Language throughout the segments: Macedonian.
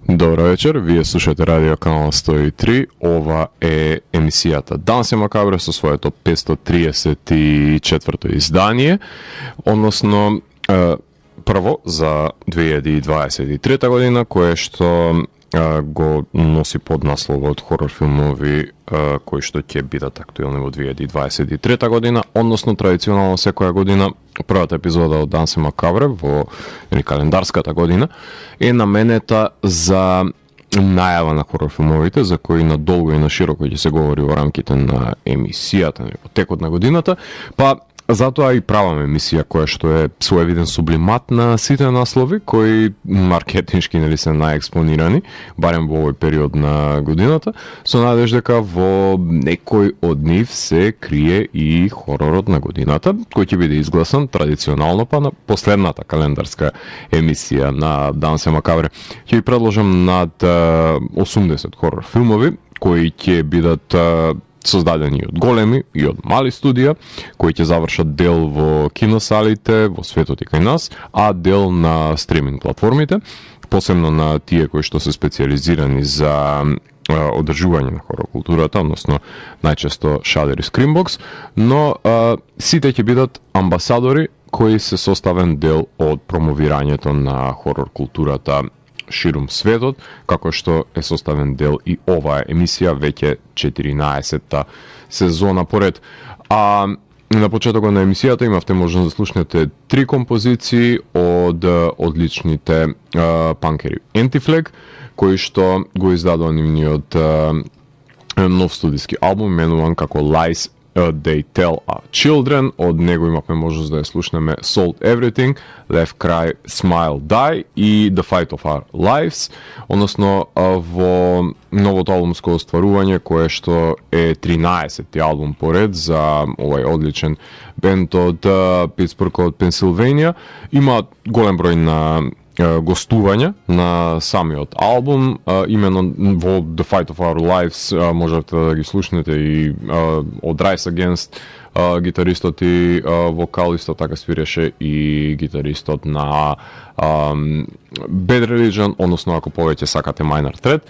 Добро вечер, вие слушате радио канал 103, ова е емисијата Данси Макабре со своето 534-то издание, односно прво за 2023 година, кое што го носи под насловот хорор филмови кои што ќе бидат актуелни во 2023 година, односно традиционално секоја година првата епизода од Данси Макабре во календарската година е наменета за најава на хорор филмовите, за кои надолго и на широко ќе се говори во рамките на емисијата во текот на годината, па затоа и правам емисија која што е своевиден сублимат на сите наслови кои маркетиншки нели се најекспонирани, барем во овој период на годината, со надеж дека во некој од нив се крие и хоророт на годината, кој ќе биде изгласан традиционално па на последната календарска емисија на Данси Макабре. Ќе ви предложам над 80 хорор филмови кои ќе бидат создадени од големи и од мали студија, кои ќе завршат дел во киносалите, во светот и кај нас, а дел на стриминг платформите, посебно на тие кои што се специализирани за одржување на хорор културата, односно најчесто Shudder и Screambox, но сите ќе бидат амбасадори кои се составен дел од промовирањето на хорор културата ширум светот, како што е составен дел и оваа емисија, веќе 14-та сезона поред. А на почетокот на емисијата имавте можност да слушнете 3 композиции од одличните панкери Anti-Flag, кои што го издадува нивниот нов студиски албум, менуван како Lies They Tell Our Children. Од него имавме можност да ја слушнеме Sold Everything, Laugh, Cry, Smile, Die и The Fight of Our Lives, односно во новото албумско остварување кое што е 13-ти албум поред за овај одличен бенд од Питсбург од Пенсилванија. Има голем број на гостувања на самиот албум, именно во The Fight of Our Lives можете да ги слушнете и од Rise Against гитаристот и вокалистот, така свиреше и гитаристот на Bad Religion, односно ако повеќе сакате Minor Threat,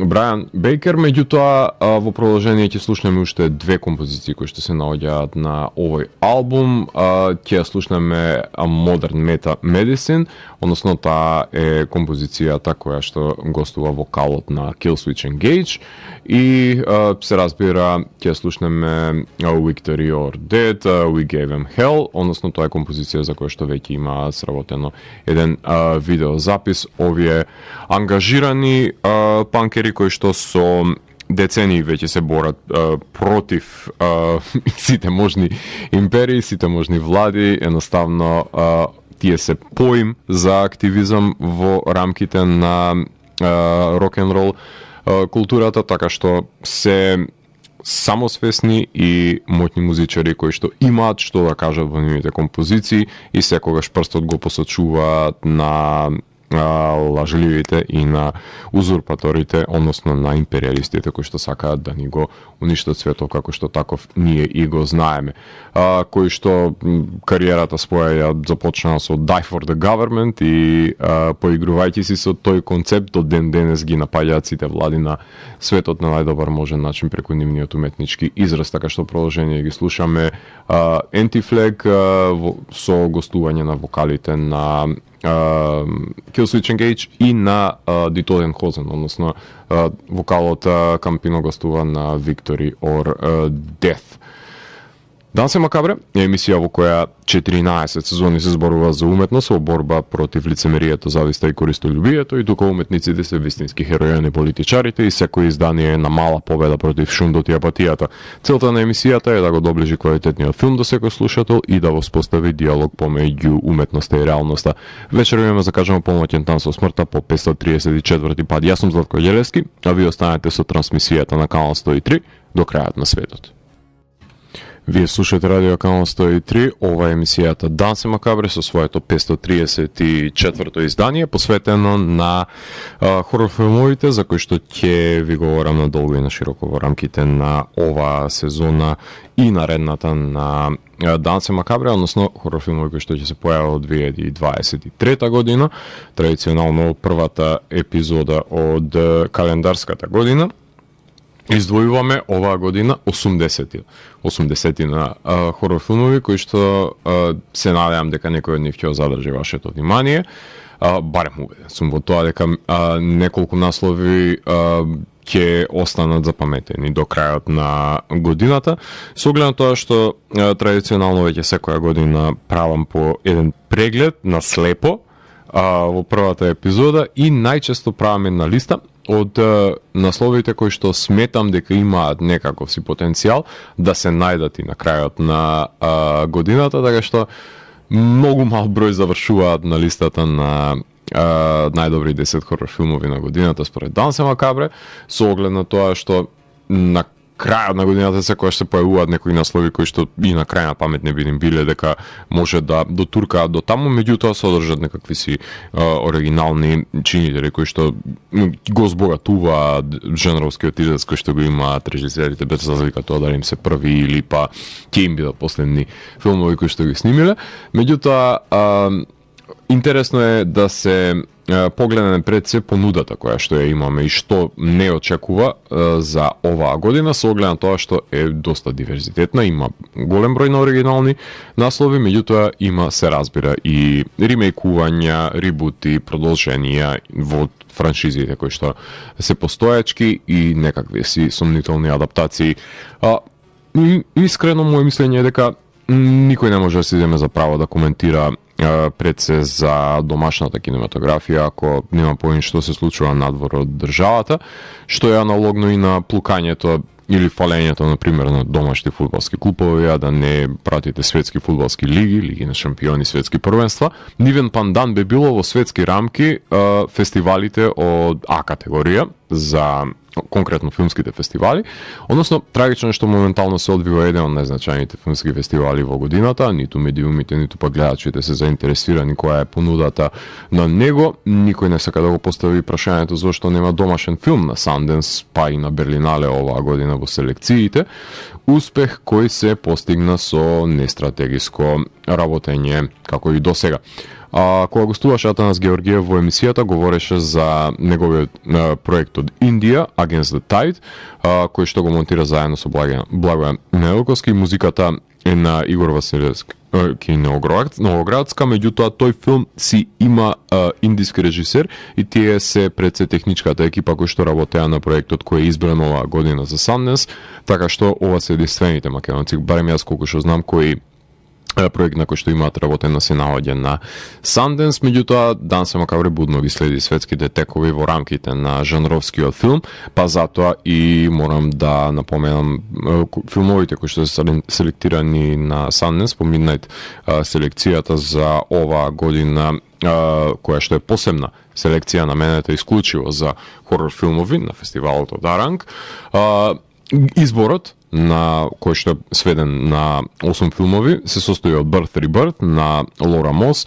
Брайан Бейкер. Меѓутоа во продолжение ќе слушнеме уште 2 композиции кои што се наоѓаат на овој албум. Ќе слушнеме Modern Meta Medicine, односно таа е композицијата која што гостува вокалот на Killswitch Engage, и се разбира ќе слушнеме Victory or Dead, We Gave Them Hell, односно тоа е композиција за која што веќе има сработено еден видеозапис. Овие ангажирани панкери кои што со децении веќе се борат против сите можни империи, сите можни влади, едноставно тие се поим за активизам во рамките на рок-н-рол културата, така што се самосвесни и моќни музичари кои што имаат што да кажат во нивните композиции и секогаш прстот го посочуваат на лажливите и на узурпаторите, односно на империалистите кои што сакаат да ни го уништат светот како што таков ние и го знаеме. Кои што кариерата своја ја започнаа со Die for the Government и поигрувајќи си со тој концепт до ден денес ги напаѓаат сите влади на светот на најдобар можен начин преку нивниот уметнички израз, така што продолжение ги слушаме Anti-Flag со гостување на вокалите на Killswitch Engage и на Die Totenhosen, односно вокалот Кампино гостува на Victory or Death. Данси Макабре е емисија во која 14 сезони се зборува за уметност во борба против лицемерието, зависта и користолюбието, и тука уметниците се вистински херои, а не политичарите, и секој издание е на мала победа против шундот и апатијата. Целта на емисијата е да го доближи квалитетниот филм до секој слушател и да воспостави диалог помеѓу уметноста и реалноста. Вечер имаме закажано полноќен тан со смртта по 534 пат. Јас сум Златко Ѓелевски, а ви останете со трансмисијата на канал 103 до крајот на светот. Вие слушате Радио Канал 103, ова е емисијата Дансе Макабре со своето 534-то издание, посветено на хорор филмовите, за кои што ќе ви говорам надолго и на широко во рамките на оваа сезона и наредната на Дансе Макабре, односно хорор филмови кои што ќе се појават од 2023 година, традиционално првата епизода од календарската година. Издвојуваме оваа година 80 на хорор филмови кои што се надевам дека некој од нив ќе задржи вашето внимание. Барем убеден сум во тоа дека неколку наслови ќе останат запаметени до крајот на годината. Со оглед на тоа што традиционално веќе секоја година правам по еден преглед на слепо во првата епизода и најчесто правам една листа од насловите кои што сметам дека имаат некаков си потенцијал да се најдат и на крајот на годината, така што многу мал број завршуваат на листата на најдобри 10 хорор филмови на годината според Дансе Макабре, со оглед на тоа што на крајот на годината секогаш се појавуваат некои наслови кои што и на крај на памет не би им биле дека може да дотуркаат до таму, меѓутоа содржат некакви си оригинални чинители кои што го збогатуваат жанровскиот израз кој што го имаат режисерите, без разлика тоа дали им се први или па ќе им бидат последни филмови кои што ги снимиле. Меѓутоа интересно е да се погледаме пред се понудата која што ја имаме и што не очекува за оваа година, со оглед на тоа што е доста диверзитетна, има голем број на оригинални наслови, меѓутоа има, се разбира, и ремейкувања, ребути, продолженија во франшизите кои што се постоечки и некакви си сомнителни адаптации. Искрено моје мислење е дека никој не може да се земе за право да коментира пред се за домашната кинематографија ако нема поин што се случува надвор од државата, што е аналогно и на плукањето или фалењето, например, на домашни фудбалски клубови, а да не пратите светски фудбалски лиги, лиги на шампиони, светски првенства. Нивен пандан би било во светски рамки фестивалите од А категорија за конкретно филмските фестивали, односно трагично е што моментално се одвива еден од најзначајните филмски фестивали во годината, ниту медиумите, ниту па гледачите се заинтересирани која е понудата на него, никој не сака да го постави прашањето зошто нема домашен филм на Санденс, па и на Берлинале оваа година во селекциите, успех кој се постигна со нестратегиско работење како и досега. Кога гостуваше Атанас Георгиев во емисијата, говореше за неговиот проект од Индија, Against the Tide, кој што го монтира заедно со Благојан Мелковски. Музиката е на Игор Василевски Новоградска, меѓутоа тој филм си има индиски режисер и тие се пред се техничката екипа кои што работеа на проектот кој е избран оваа година за Sundance, така што ова се единствените македонци, барем јас колку што знам, кои проект на кој што имаат работено се наоѓа на Sundance, меѓутоа Дансе Макабре будно ги следи светските текови во рамките на жанровскиот филм, па затоа и морам да напоменам филмовите кои што се селектирани на Sundance по Midnight селекцијата за оваа година, која што е посебна селекција наменета исклучиво за хорор филмови на фестивалот од Аранг. Изборот на кој што е сведен на 8 филмови се состои од Birth Rebirth на Лора Мос,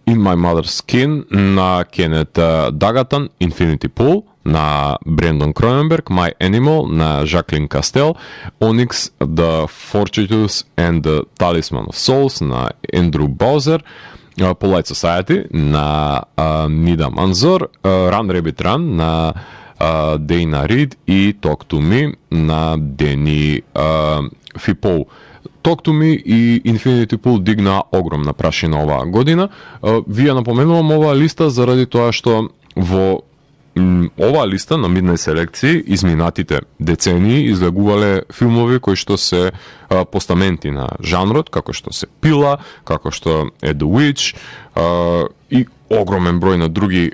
In My Mother's Skin на Кенет Дагатан, Infinity Pool на Брендон Кроненберг, My Animal на Жаклин Кастел, Onyx, The Fortuitous and the Talisman of Souls на Ендрю Баузер, Polite Society на Нида Манзор, Run Rabbit Run на Дейна Рид и Talk to Me на Дени Фипол. Talk to Me и Infinity Pool дигна огромна прашина оваа година. Вие напоменувам оваа листа заради тоа што во оваа листа на Midnight селекции изминатите децении излегувале филмови кои што се постаменти на жанрот, како што се Пила, како што е The Witch и огромен број на други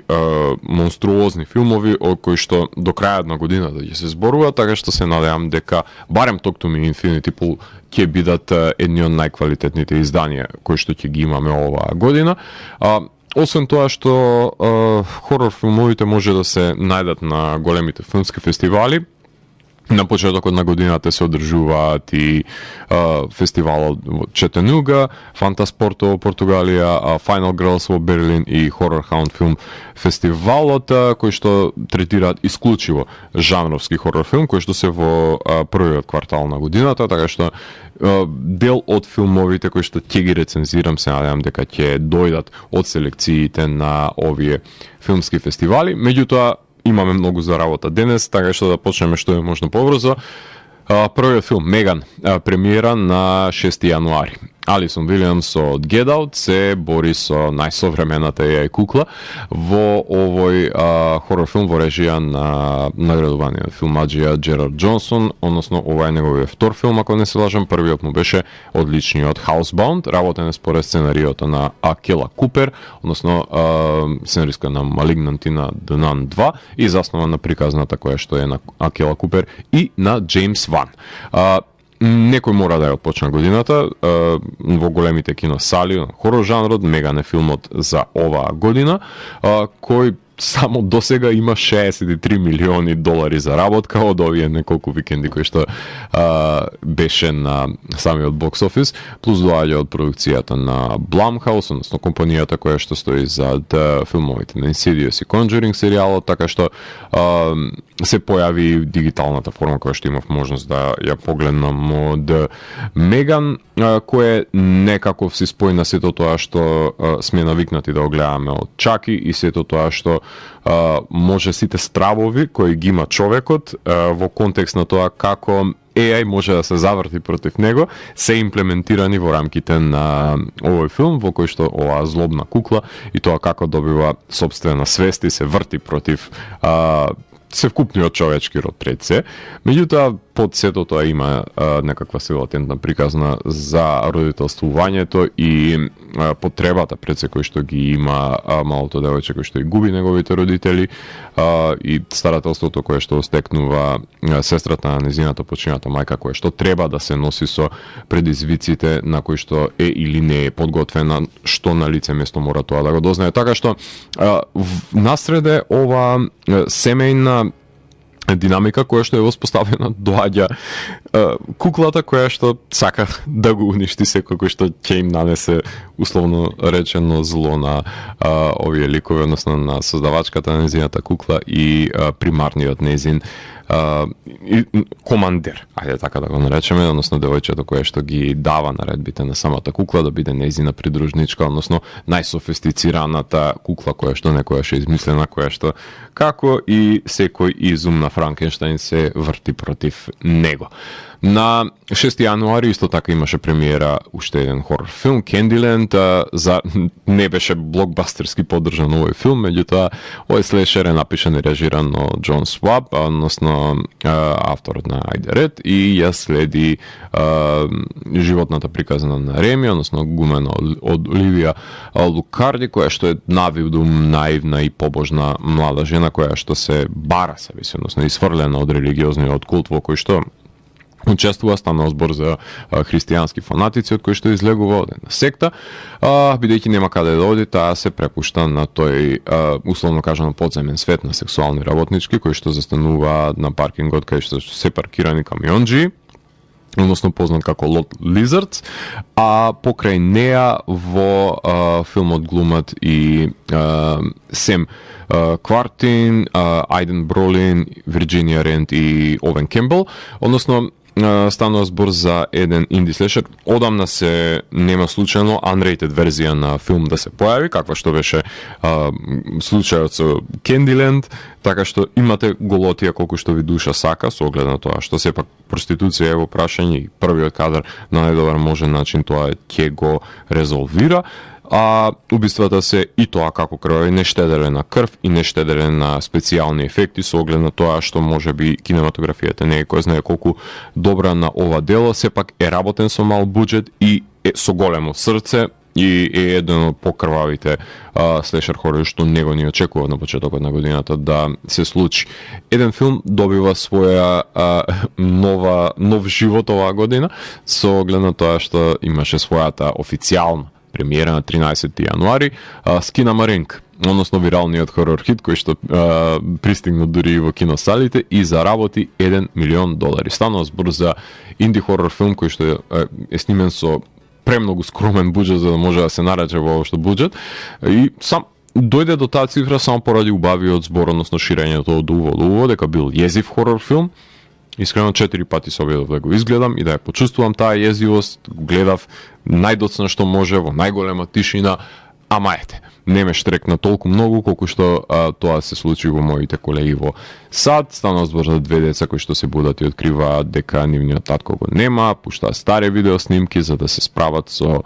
монструозни филмови од кои што до крајот на годината ќе се зборува, така што се надевам дека барем Talk to Me и Infinity Pool ќе бидат едни од најквалитетните изданија кои што ќе ги имаме оваа година. Освен тоа што хорор филмовите може да се најдат на големите филмски фестивали, На почетокот на годината се одржуваат и фестивалот во Четенуга, Фантаспорто во Португалија, Final Girls во Берлин и Horror Hound Film фестивалот, кои што третираат исклучиво жанровски хорор филм, кои што се во првиот квартал на годината, така што дел од филмовите кои што ќе ги рецензирам, се надевам дека ќе дојдат од селекциите на овие филмски фестивали. Меѓутоа, имаме многу за работа денес, така што да почнеме што е можно побрзо. Првиот филм, Меган, премиера на 6 јануари. Алисон Вилијамс од Get Out се бори со најсовремената AI кукла во овој хорор филм во режија на наградуваниот филмаџија Джерард Джонсон, односно ова е неговиот втор филм, ако не се лажам. Првиот му беше одличниот Housebound, работен е според сценариото на Акела Купер, односно сценаристка на Malignant и на The Nun 2 и заснова на приказната која што е на Акела Купер и на Джеймс Ван. Некој мора да ја отпочна годината во големите киносали на хорор жанрот. Меган е филмот за оваа година, кој само досега има 63 милиони долари за работка од овие неколку викенди кои што беше на самиот бокс офис, плюс доаѓа од продукцијата на Blumhouse, односно компанијата која што стои зад филмовите на Insidious и Conjuring серијалот, така што се појави дигиталната форма која што имав можност да ја погледнам од Меган, кој некако си спојна сето тоа што сме навикнати да го гледаме од Чаки и сето тоа што може сите стравови кои ги има човекот во контекст на тоа како AI може да се заврти против него, се имплементирани во рамките на овој филм, во кој што оваа злобна кукла и тоа како добива сопствена свест и се врти против севкупниот човечки род пред се. Меѓутоа, под сето тоа има некаква се латентна приказна за родителствувањето и потребата пред се кој што ги има малото девојче кој што и губи неговите родители и старателството кое што стекнува сестрата на незината почината мајка, која што треба да се носи со предизвиците на кои што е или не е подготвена, што на лице место мора тоа да го дознае. Така што насреде ова семејна динамика која што е воспоставена доаѓа куклата која што сака да го уништи секој кој што ќе им нанесе условно речено зло на овие ликови, односно на создавачката на незината кукла и примарниот незин командер, ајде така да го наречеме, односно девојчето кое што ги дава наредбите на самата кукла да биде нејзина придружничка, односно најсофистицираната кукла која што некојаш е измислена, која што како и секој изум на Франкенштајн се врти против него. На 6 јануари исто така имаше премиера уште еден хорор филм, Candyland, за не беше блокбастерски поддржан овој филм, меѓутоа овој слешер е напишан и режиран од Џон Сваб, односно авторот на Ајде ред, и ја следи животната приказна на Реми, односно гумена од Оливија Лукарди, која што е навидум наивна и побожна млада жена која што се бара себе си, односно изфрлена од религиозниот култ во кој што учествува, станал збор за христијански фанатици од кои што излегува од една секта, бидејќи нема каде да оди, таа се препушта на тој условно кажано подземен свет на сексуални работнички кои што застанува на паркингот кај што се паркирани камионџи, односно познат како Lot Lizards, а покрај неа во филмот глумат и Сем Квартин, Ајден Бролин, Вирџинија Рент и Овен Кембл, односно станува збор за еден инди слешер. Одамна се нема случајно unrated верзија на филм да се појави, каква што беше случајот со Candyland, така што имате голотија колку што ви душа сака, со оглед на тоа што сепак проституција е во прашање и првиот кадар на најдобар можен начин тоа ќе го резолвира. А убиствата се и тоа како крвави, не штеделе на крв и не штеделе на специјални ефекти, со оглед на тоа што може би кинематографијата не е кој знае колку добра на ова дело, сепак е работен со мал буџет и е со големо срце и е еден од покрвавите слешер хорори што него ни очекува на почетокот на годината да се случи. Еден филм добива своја нов живот оваа година, со оглед на тоа што имаше својата официјална премиера на 13 јануари, Скина Маринк, односно виралниот хорор хит кој што пристигна дури и во киносалите и заработи $1 милион. Станува збор за инди хорор филм кој што е снимен со премногу скромен буџет за да може да се нарече во овој буџет и сам дојде до таа цифра само поради убавиот збор, односно ширењето од уво дека бил језив хорор филм. Искрено 4 пати се обидов да го изгледам и да ја почувствувам таа језивост, гледав најдоцна што може во најголема тишина, ама ете, не ме штрекна толку многу колку што тоа се случи во моите колеги во САД. Стана збор за две деца кои што се будат и откриваат дека нивниот татко го нема, пуштаат стари видеоснимки за да се справат со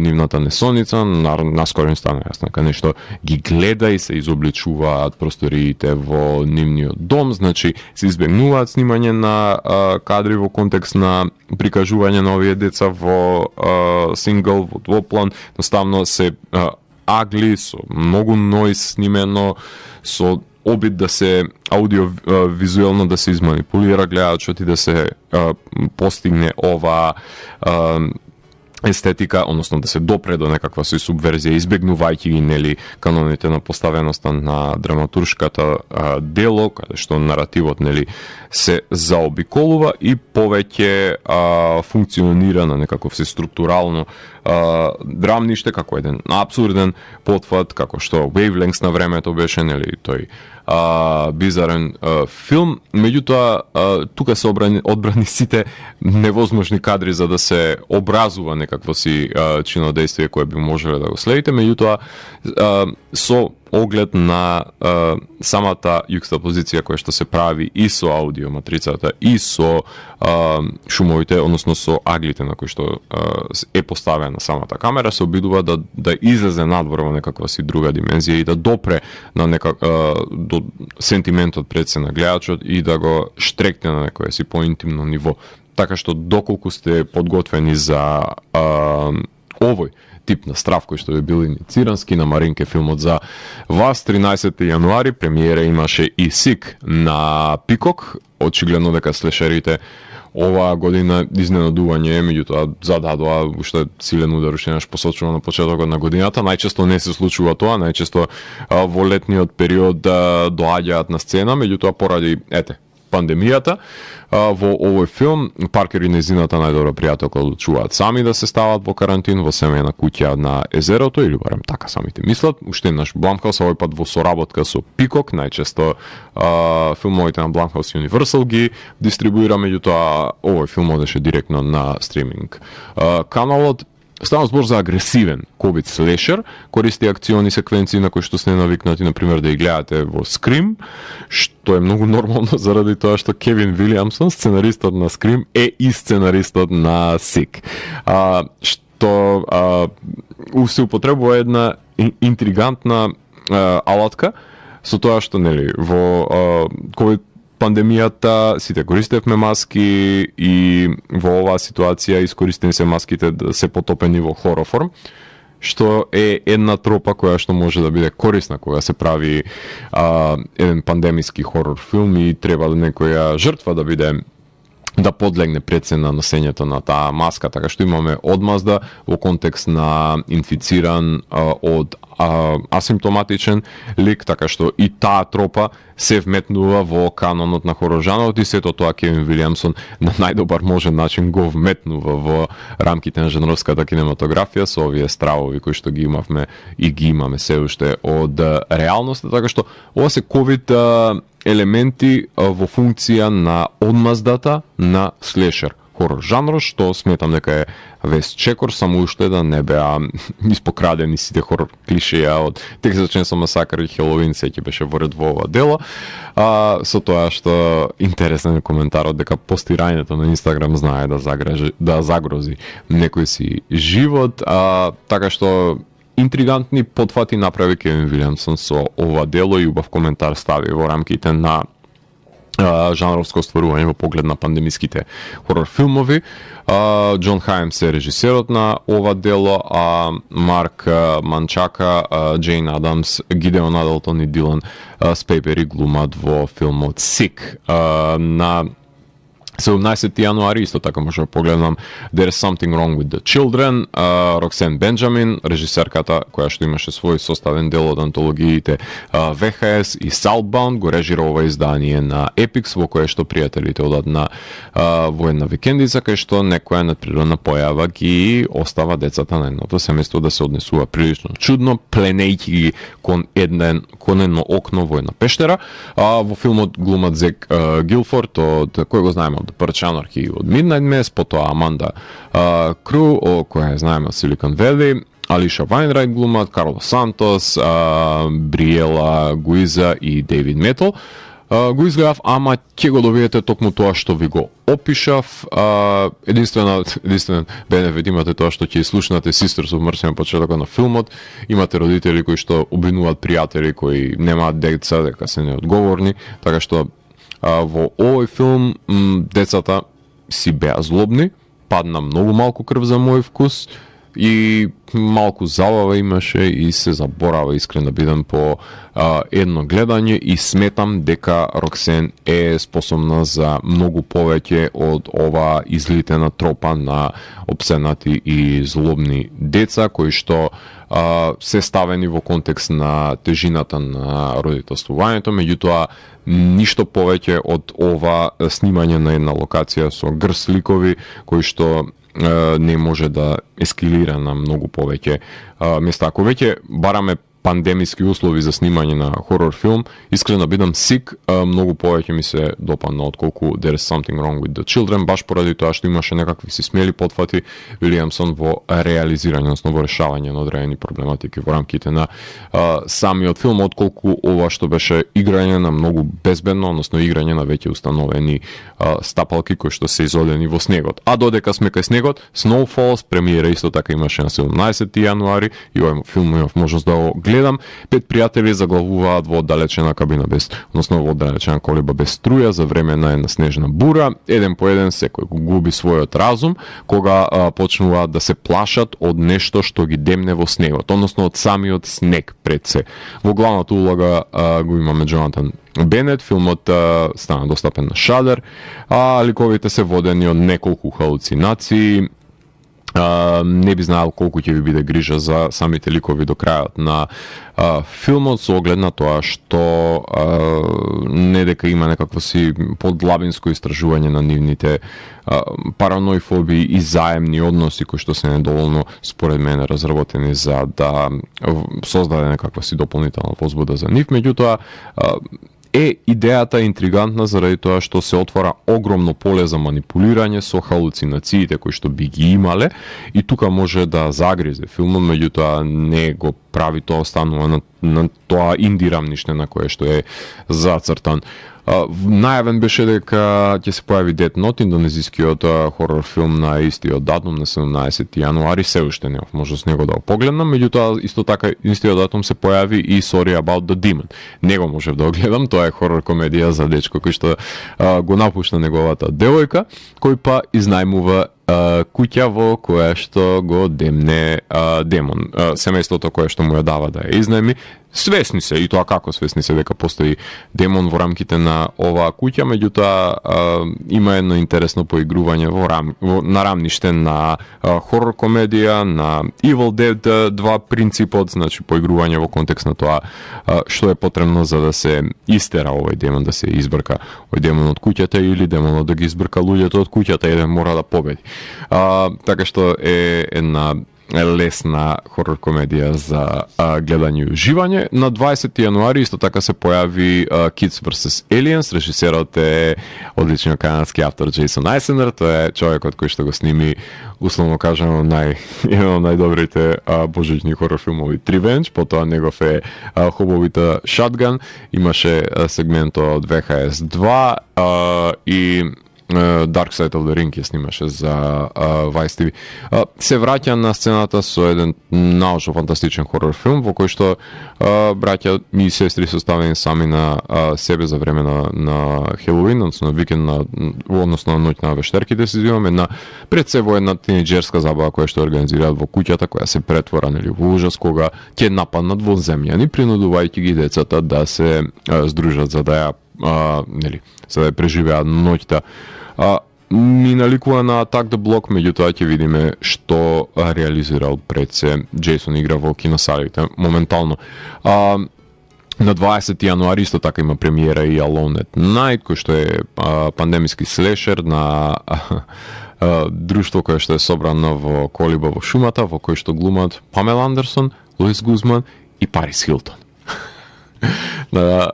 нивната несоница. Наскоро им стана јасно дека нешто ги гледа и се изобличуваат просториите во нивниот дом, значи се избегнуваат снимање на кадри во контекст на прикажување на овие деца во сингл, во двоплан, едноставно се агли, со многу нојз снимено, со обид да се аудиовизуелно да се изманипулира гледачот и да се постигне ова естетика, односно да се допре до некаква сој субверзија, избегнувајќи ги нели каноните на поставеноста на драматуршката дело, каде што наративот нели се заобиколува и повеќе функционира на некаков се структурално драмниште, како еден абсурден потфат, како што Wavelengths на времето беше нели тој бизарен филм. Меѓутоа тука се одбрани сите невозможни кадри за да се образува некакво си чинодействие кое би можеле да го следите, меѓутоа со оглед на самата јукстапозиција која што се прави и со аудиоматрицата и со шумовите, односно со аглите на кои што е поставена самата камера, се обидува да излезе надвор во некаква си друга димензија и да допре на до сентиментот пред се на гледачот и да го штрекне на некое си поинтимно ниво. Така што доколку сте подготвени за овој тип на страв кој што е бил иницииран, Скина Маринке филмот за вас, 13 јануари, премиера имаше и Сик на Пикок. Очигледно дека слешерите оваа година изненадување, меѓутоа зададоа уште силен удар, уште еднаш посочува на почетокот на годината. Најчесто не се случува тоа, најчесто во летниот период доаѓаат на сцена, меѓутоа поради пандемијата, во овој филм Паркер и незината најдобра пријателка одлучуваат сами да се стават во карантин во семејна куќа на езерото, или барем така самите мислат. Уште еднаш Blumhouse, овој пат во соработка со Пикок, најчесто филмовите на Blumhouse Universal ги дистрибуира, меѓутоа овој филм одеше директно на стриминг каналот. Става збор за агресивен ковид слешер, користи акциони секвенции на кои што сте навикнати, например, да ги гледате во Scream, што е многу нормално заради тоа што Кевин Вилиамсон, сценаристот на Scream, е и сценаристот на Sick. Што се употребува една интригантна алатка со тоа што нели во ковид пандемијата сите користевме маски и во оваа ситуација искористени се маските да се потопени во хлороформ, што е една тропа која што може да биде корисна кога се прави еден пандемиски хорор филм и треба да некоја жртва да подлегне пред се на носењето на таа маска, така што имаме одмазда во контекст на инфициран од асимптоматичен лик, така што и таа тропа се вметнува во канонот на хорор жанрот и сето тоа Кевин Вилиамсон на најдобар можен начин го вметнува во рамките на жанровската кинематографија со овие стравови кои што ги имавме и ги имаме се уште од реалноста, така што ова се ковид елементи во функција на одмаздата на слешер хорор жанро, што сметам дека е вест чекор, само уште да не беа испокрадени сите хорор клишеја од Texas Chainsaw Massacre и Halloween, секи беше во ред во ова дело. Со тоа што интересен е коментарот дека постирањето на Инстаграм знае да загрози некој си живот, така што интригантни потфати направи Кевин Вилиамсон со ова дело и убав коментар стави во рамките на жанровско стварување во поглед на пандемиските хорор филмови. Џон Хајмс е режисерот на ова дело, а Марк Манчака, Джейн Адамс, Гидеон Адлтон и Дилан Спейпери глумат во филмот Sick. На 17. јануари, исто така може да погледнам There's Something Wrong with the Children, Роксен Бенджамин, режисерката која што имаше свој составен дел од антологиите VHS и Southbound, го режира ова издание на Epix, во кое што пријателите одат на воена викендица, кај што некоја надприродна појава ги остава децата на едното семејство да се однесува прилично чудно, пленејќи ги кон едно окно во една пештера. Во филмот глумат Зек Гилфорд, од кој го знаеме од Parks and Rec од Midnight Mass, потоа Аманда Кру, која знаеме од Silicon Valley, Алиша Вајнрайт глумат, Карло Сантос, Бриела Гуиза и Дейвид Метал. Го изгледав, ама ќе го добиете токму тоа што ви го опишав. Единствен бенефит имате тоа што ќе слушнате Sisters of Mercy на почетокот на филмот. Имате родители кои што обвинуваат пријатели кои немаат деца дека се неодговорни, така што во овој филм децата си беа злобни, падна многу малку крв за мој вкус и малку забава имаше и се заборава, искрено да бидам, по едно гледање, и сметам дека Роксен е способна за многу повеќе од ова излитена тропа на обседнати и злобни деца кои што се ставени во контекст на тежината на родителствувањето, меѓутоа ништо повеќе од ова снимање на една локација со грс ликови кои што не може да ескалира на многу повеќе места. Ако веќе бараме пандемиски услови за снимање на хорор филм, искрено бидам Сик многу повеќе ми се допадна отколку There's Something Wrong with the Children, баш поради тоа што имаше некакви си смели потфати Вилијамсон во реализирање, односно во решавање на одредени проблематики во рамките на самиот филм, отколку ова што беше играње на многу безбедно, односно играње на веќе установени стапалки кои што се изолени во снегот. А додека сме кај снегот, Snowfalls премиера исто така имаше на 17. јануари и овој филм имав можност да го гледам. 5 пријатели заглавуваат во оддалечена кабина односно во оддалечена колиба без струја за време на една снежна бура. Еден по еден секој го губи својот разум кога почнуваат да се плашат од нешто што ги демне во снегот, односно од самиот снег пред се. Во главната улога го имаме Джонатан Бенет. Филмот стана достапен на Shudder, ликовите се водени од неколку халуцинации. Не би знаел колку ќе ви биде грижа за самите ликови до крајот на филмот, со оглед на тоа што не дека има некакво си подлабинско истражување на нивните паранојфобии и заемни односи кои што се недоволно според мене разработени за да создаде некаква си дополнителна возбуда за нив. Меѓутоа идејата е интригантна заради тоа што се отвора огромно поле за манипулирање со халуцинациите кои што би ги имале, и тука може да загризе филмот, меѓутоа не го прави, тоа останува на тоа инди рамниште на кое што е зацртан. Најавен беше дека ќе се појави Death Note, индонезискиот хорор филм на истиот датум на 17. јануари, се уште немав можност него да го погледнам, меѓутоа исто така истиот датум се појави и Sorry About the Demon. Него можев да го гледам, тоа е хорор комедија за дечко кој што го напушта неговата девојка, кој па изнајмува куќа во која што го демне демон. Семејството кое што му ја дава да ја изнајми, свесни се, и тоа како свесни се дека постои демон во рамките на оваа куќа, меѓутоа има едно интересно поигрување на рамниште на хорор комедија, на Evil Dead 2 принципот, значи поигрување во контекст на тоа што е потребно за да се истера овој демон, да се избрка овој демон од куќата, или демонот да ги избрка луѓето од куќата, еден мора да победи. Така што е една лесна хорор комедија за гледање и уживање. На 20. јануари исто така се појави Kids vs. Aliens. Режисерот е одличниот канадски автор Джейсон Айсенер. Тоа е човекот кој што го сними, условно кажано, еден од најдобрите божични хорор филмови Revenge, потоа негов е хубавита Shotgun, имаше сегмент од VHS 2 и Dark Side of the Ring ја снимаше за Vice TV. Се враќа на сцената со еден научно фантастичен хорор филм во кој што браќа и сестри составени сами на себе за време на Хелоуин, односно на викенд, односно на ноќ на вештерките, се извинувам, една пред се во една тинеџерска забава која што организираат во куќата, која се претвора во ужас кога ќе нападнат во земјани, принудувајќи ги децата да се здружат за да ја за да ја преживеат ноќта ми наликува на Attack the Block, меѓутоа ќе видиме што реализирал пред се Джейсон игра во киносалите моментално. На 20 јануари исто така има премиера и Alone at Night, кој што е пандемиски слешер на друштво кое што е собрано во колиба во шумата, во кој што глумат Памела Андерсон, Луис Гузман и Парис Хилтон. На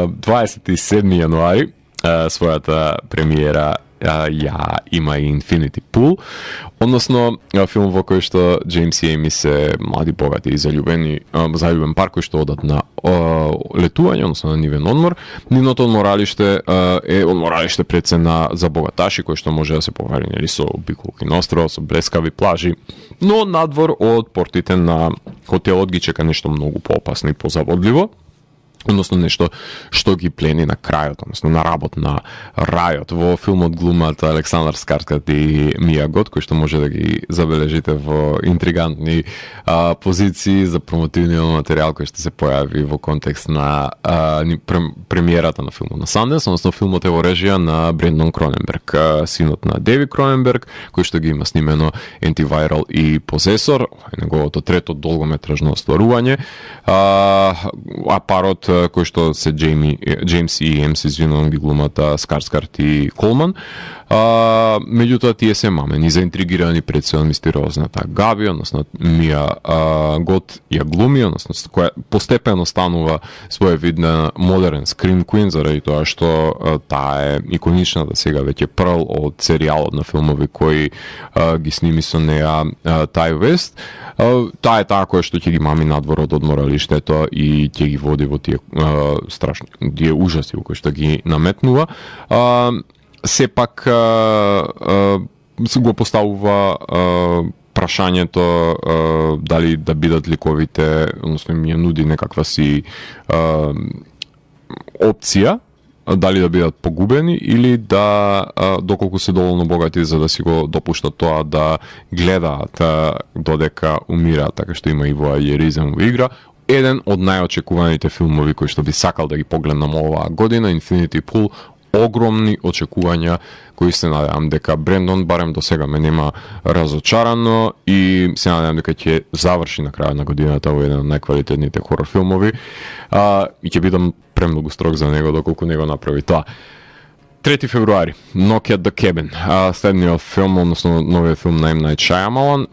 27 јануари својата премиера ја има и Infinity Pool, односно филм во кој што Джеймс и Еми се млади, богати и заљубен пар кој што одат на летување, односно на нивен одмор. Нивното одморалиште е одморалиште пред се за богаташи, кој што може да се повари нели со обиколки на остров, со блескави плажи, но надвор од портите на хотелот ги чека нешто многу поопасно и позаводливо. Односно нешто што ги плени на крајот, односно на работ на рајот. Во филмот глумат Александар Скарскат и Мија Гот, кои што може да ги забележите во интригантни позиции за промотивниот материјал кој што се појави во контекст на премиерата на филмот на Санденс, односно филмот е во режија на Брендон Кроненберг, синот на Деви Кроненберг, кој што ги има снимено Антивайрал и Посесор, неговото трето долгометражно остварување, а парот кој што се Джеймс и Ем се извинувам ги глумат Скарскарт и Колман. Меѓутоа тие се мамени заинтригирани пред се од мистериозната Габи, односно Мија Гот ја глуми, односно која постепено станува своевидна модерен скрин куин заради тоа што таа е иконичната сега веќе прл од серијалот на филмови кои ги сними со неа Тај Вест. Таа е таа која што ќе ги мами надвор од одморалиштето и ќе ги води во тие страшни, тие ужаси кои што ги наметнува. Сепак го поставува прашањето дали да бидат ликовите, односно им ја нуди некаква си опција, дали да бидат погубени или да доколку се доволно богати за да си го допуштат тоа да гледаат додека умираат, така што има и воајеризам во игра. Еден од најочекуваните филмови кои што би сакал да ги погледнам оваа година, Infinity Pool, огромни очекувања кои се надевам дека Брендон барем до сега ме нема разочарано и се надевам дека ќе заврши на крајот на годината во еден од најквалитетните хорор филмови и ќе бидам премногу строг за него доколку него направи тоа. 3 февруари, Knock at the Cabin, следниот филм, односно новиот филм на M. Night Shyamalan,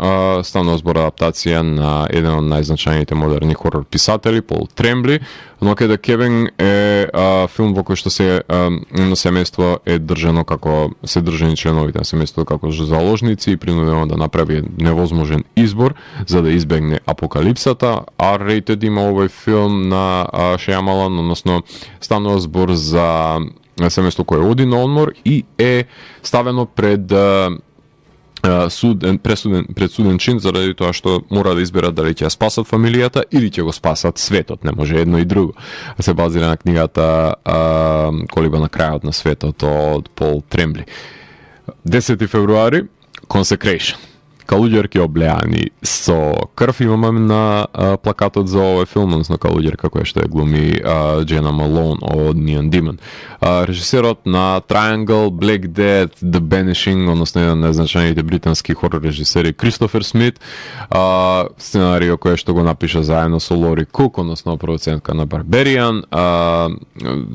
станува збор адаптација на еден од најзначајните модерни хорор писатели, Пол Трембли. Knock at the Cabin е филм во кој што се на семејство е држано како се држани членовите на семејството како заложници и принудено да направи невозможен избор за да избегне апокалипсата. R-rated има овој филм на Shyamalan, односно станува збор за семејство кое оди на одмор и е ставено пред суден чин заради тоа што мора да изберат дали ќе ја спасат фамилијата или ќе го спасат светот. Не може едно и друго. Се базира на книгата Колиба на крајот на светот од Пол Трембли. 10 февруари, Consecration. Калуѓерки облеани со крв имаме на плакатот за овој филм, односно калуѓерка која што ја глуми Джена Малоун од Neon Demon. Режисерот на Triangle, Black Death, The Banishing, односно еден од најзначајните британски хорор режисери Кристофер Смит, сценарио кој што го напиша заедно со Лори Кук, односно продуцентка на Barbarian,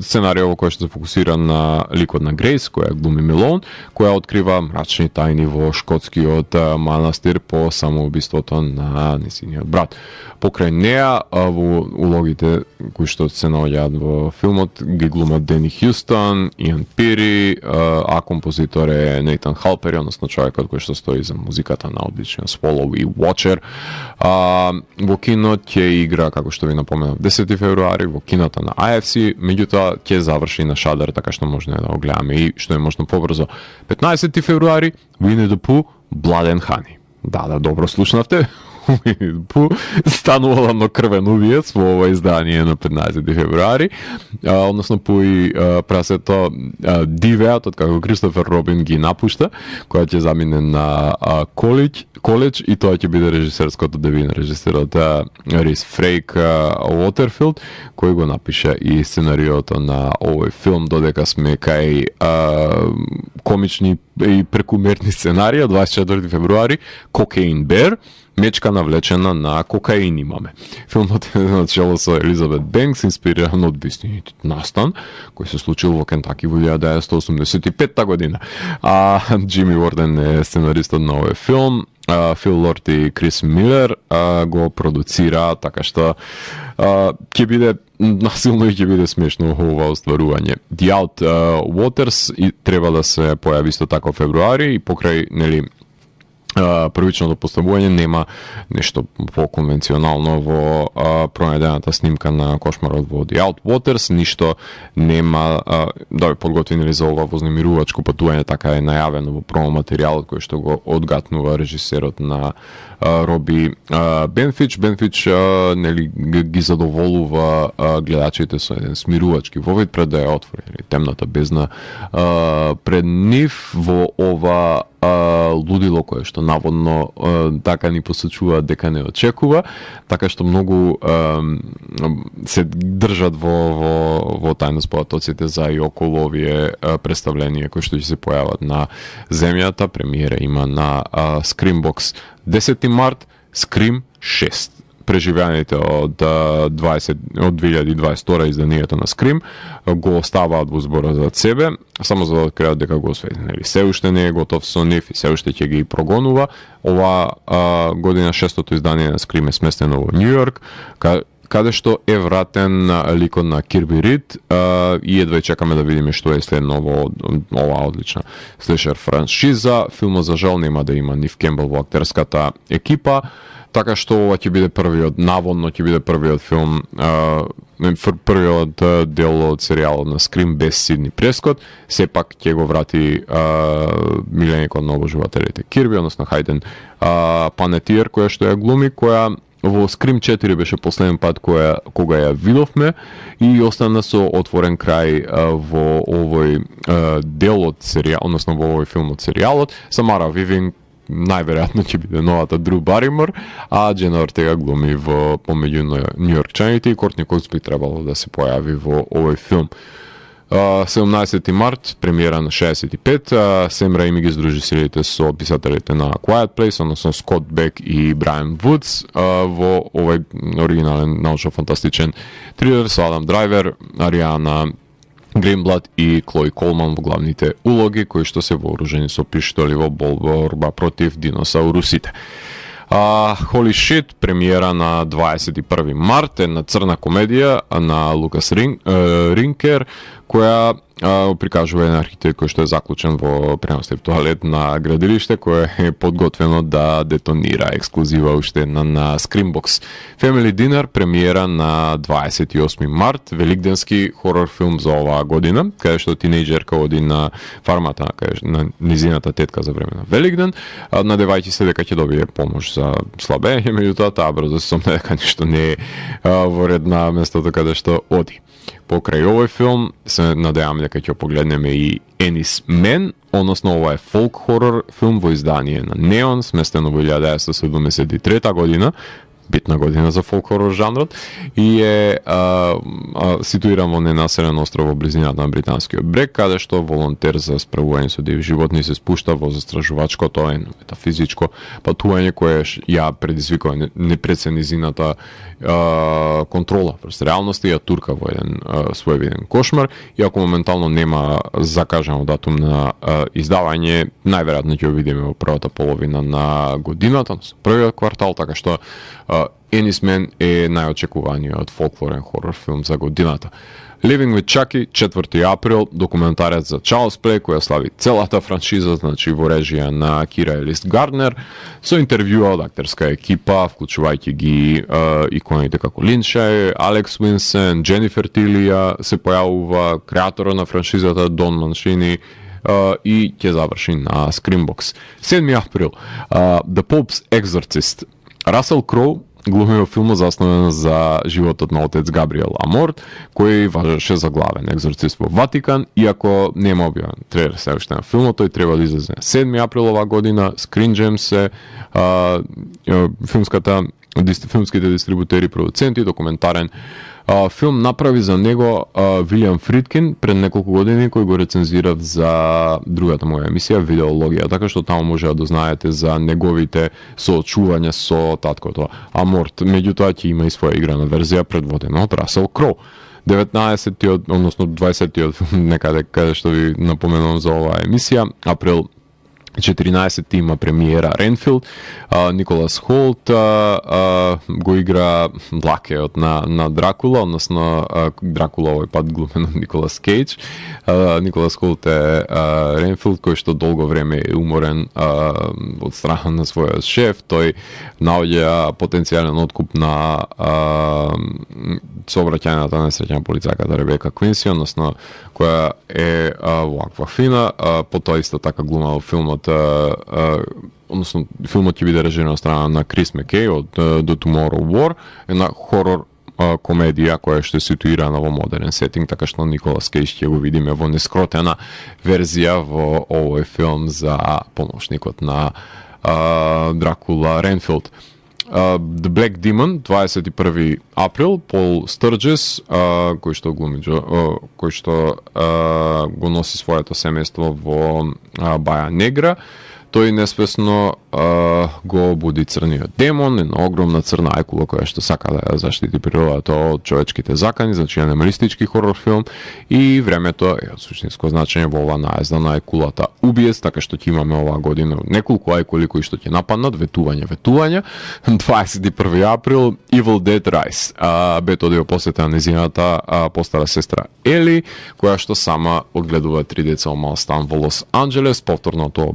сценарио кој што се фокусира на ликот на Грейс, која глуми Милоун, која открива мрачни тајни во шкотскиот манастир по самоубиството на несиниот брат. Покрај неа во улогите кои што се наоѓаат во филмот ги глумат Дени Хјустон, Иан Пири, а композитор е Нейтан Халпери, односно човекот кој што стои за музиката на одличен Swallow и Watcher. Во кино ќе игра, како што ви напоменав, 10 февруари во киното на IFC, меѓутоа ќе заврши на Shudder, така што може да го гледаме и што е можно побрзо. 15 февруари, Winnie the Pooh, Blood and Honey. Да, добро слушнавте. Станува ладнокрвен убиец во ова издание на 15 февруари, односно пои прасето Дивеат, од како Кристофер Робин ги напушта, која ќе замине на коледж и тоа ќе биде режисерското деби на режисерот Рис Фрейк Уотерфилд, кој го напиша и сценариото на овој филм, додека сме кај комични и прекумерни сценарии. 24 февруари Cocaine Bear, мечка навлечена на кокаин имаме. Филмот е начело со Елизабет Бенкс, инспириран од вистиниот настан, кој се случил во Кентаки во 1985 година. А Джими Уорден е сценаристот на овој филм. Фил Лорд и Крис Милер го продуцира, така што ќе биде насилно и ќе биде смешно ова остварување. The Out Waters треба да се појави исто така во февруари и покрај, нели, првичното поставување нема нешто по-конвенционално во пронајдената снимка на кошмарот во The Out Waters, ништо нема да би подготвени за ова вознемирувачко патување, така е најавено во промо-материјалот кој што го одгатнува режисерот на Роби Бенфич. Бенфич нели ги задоволува гледачите со еден смирувачки вовид пред да ја отвори темната бездна пред нив во ова лудило кое што наводно така ни посочува дека не очекува, така што многу се држат во тајност потоците за и околу овие представленија кои што ќе се појават на земјата. Премиера има на Screambox 10 март, Scream 6. Преживеаните од 2022 изданието на Scream го оставаат во збора за себе, само за да откријат дека го освети. Се уште не е готов со нив и се уште ќе ги прогонува. Ова година шестото издание на Scream е сместено во Нью Йорк, каде што е вратен ликот на Кирби Рид и едва чекаме да видиме што е следно во оваа одлична слешер франшиза. Филмот за жал нема да има Нив Кембел во актерската екипа, така што ова ќе биде првиот, наводно ќе биде првиот филм, првиот дел од серијалот на Scream без Сидни Прескот. Сепак ќе го врати миленикот на обожувателите Кирби, односно Хајден Панетиер, која што ја глуми, која во Scream 4 беше последен пат кога ја видовме и остана со отворен крај во овој дел од серијал, односно во овој филм од серијалот. Самара Вивинг најверојатно ќе биде новата Дру Баримор, а Джена Ортега глуми во помеѓу Њујоркчаните и Кортни Кокс би требало да се појави во овој филм. 17 март, премиера на 65, Сем Раими ги здружи силите со писателите на Quiet Place, односно Скот Бек и Брайан Вудс во овој оригинален научно-фантастичен трилер со Адам Драйвер, Ариана Гринблад и Клои Колман во главните улоги, кои што се вооружени со пиштоли во борба против диносаурусите. Holy Shit, премиера на 21 март, една црна комедија на Лукас Ринкер, која прикажува еден архитект кој што е заклучен во преностив тоалет на градилиште, кој е подготвено да детонира. Ексклузива уште една на Screambox. Family Dinner, премиера на 28 март, великденски хорор филм за оваа година, каде што тинејџерка оди на фармата на низината тетка за време на Великден, надевајќи се дека ќе добие помош за слабење, меѓутоа таа брзо се сомна дека нешто не е во ред на местото каде што оди. Покрај овој филм се надевам дека ќе погледнеме и Енис Мен, односно ова е фолк хорор филм во издание на Неон, сместено во 1973 година, битна година за фолк хорор жанрот, и е ситуиран во ненаселен остров во близината на британскиот брег, каде што волонтер за справување со диви животни се спушта во застражувачкото метафизичко патување кое ја предизвикува непреценизината контрола врз реалноста и ја турка во еден своевиден кошмар. Иако моментално нема закажано датум на издавање, најверојатно ќе го видиме во првата половина на годината, првиот квартал, така што Енис Мен е најочекуваниот фолклорен хорор филм за годината. Living with Chucky, 4 април, документарец за Чарлс Плей, која слави целата франшиза, значи во режија на Кира Елис Гарднер, со интервјуа од актерска екипа, вклучувајќи ги иконите како Линчај, Алекс Уинсен, Дженифер Тилија, се појавува креаторот на франшизата Дон Маншини и ќе заврши на Screambox. 7 април, The Pope's Exorcist. Расел Кроу глуми во филмот заснуван за животот на отец Габриел Аморт, кој важеше за главен екзорцист во Ватикан, иако нема објавен трейлер се уште на филмот, тој треба да излезе 7 април оваа година. Screen Gems е филмската филмските дистрибутери, продуценти, документарен филм направи за него Вилијам Фридкин пред неколку години, кој го рецензирав за другата моја емисија Видеологија, така што таму може да дознаете за неговите соочувања со таткото Аморт. Меѓутоа ќе има и своја играна верзија предводена од Расел Кроу. 19-тиот, односно 20-тиот филм, некаде каде што ви напоменувам за оваа емисија, април 14 има премиера Ренфилд, Николас Холт го игра длакеот на Дракула, односно Дракула овој пат глумен од Николас Кейдж. Николас Холт е Ренфилд, кој што долго време е уморен од страна на својот шеф. Тој наоѓа потенцијален откуп на сообраќајната несреќна полицајката Ребека Квинси, односно која е ваква фина. Потоа исто така глума во филмот, односно филмот ќе биде режисиран од страна на Крис Макеј од The Tomorrow War, една хорор комедија која што е ситуирана во модерен сетинг, така што Николас Кейдж ќе го видиме во нескротена верзија во овој филм за помошникот на Дракула Ренфилд. The Black Demon, 21 април, Пол Стурджес, кој што глуми, кој што го носи своето семејство во Баја Негра. Тој несвесно го буди црниот демон, една огромна црна ајкула која што сака да ја заштити природата од човечките закани, значи анималистички хорор филм, и времето е од суштинско значење во оваа наезда на ајкулата убиец, така што ќе имаме оваа година неколку ајкули кои што ќе нападнат, ветување. 21 април, Evil Dead Rise. Бето да ја посета незината постара сестра Ели, која што сама одгледува 3 деца во мал стан во Лос Анџелес. Повторното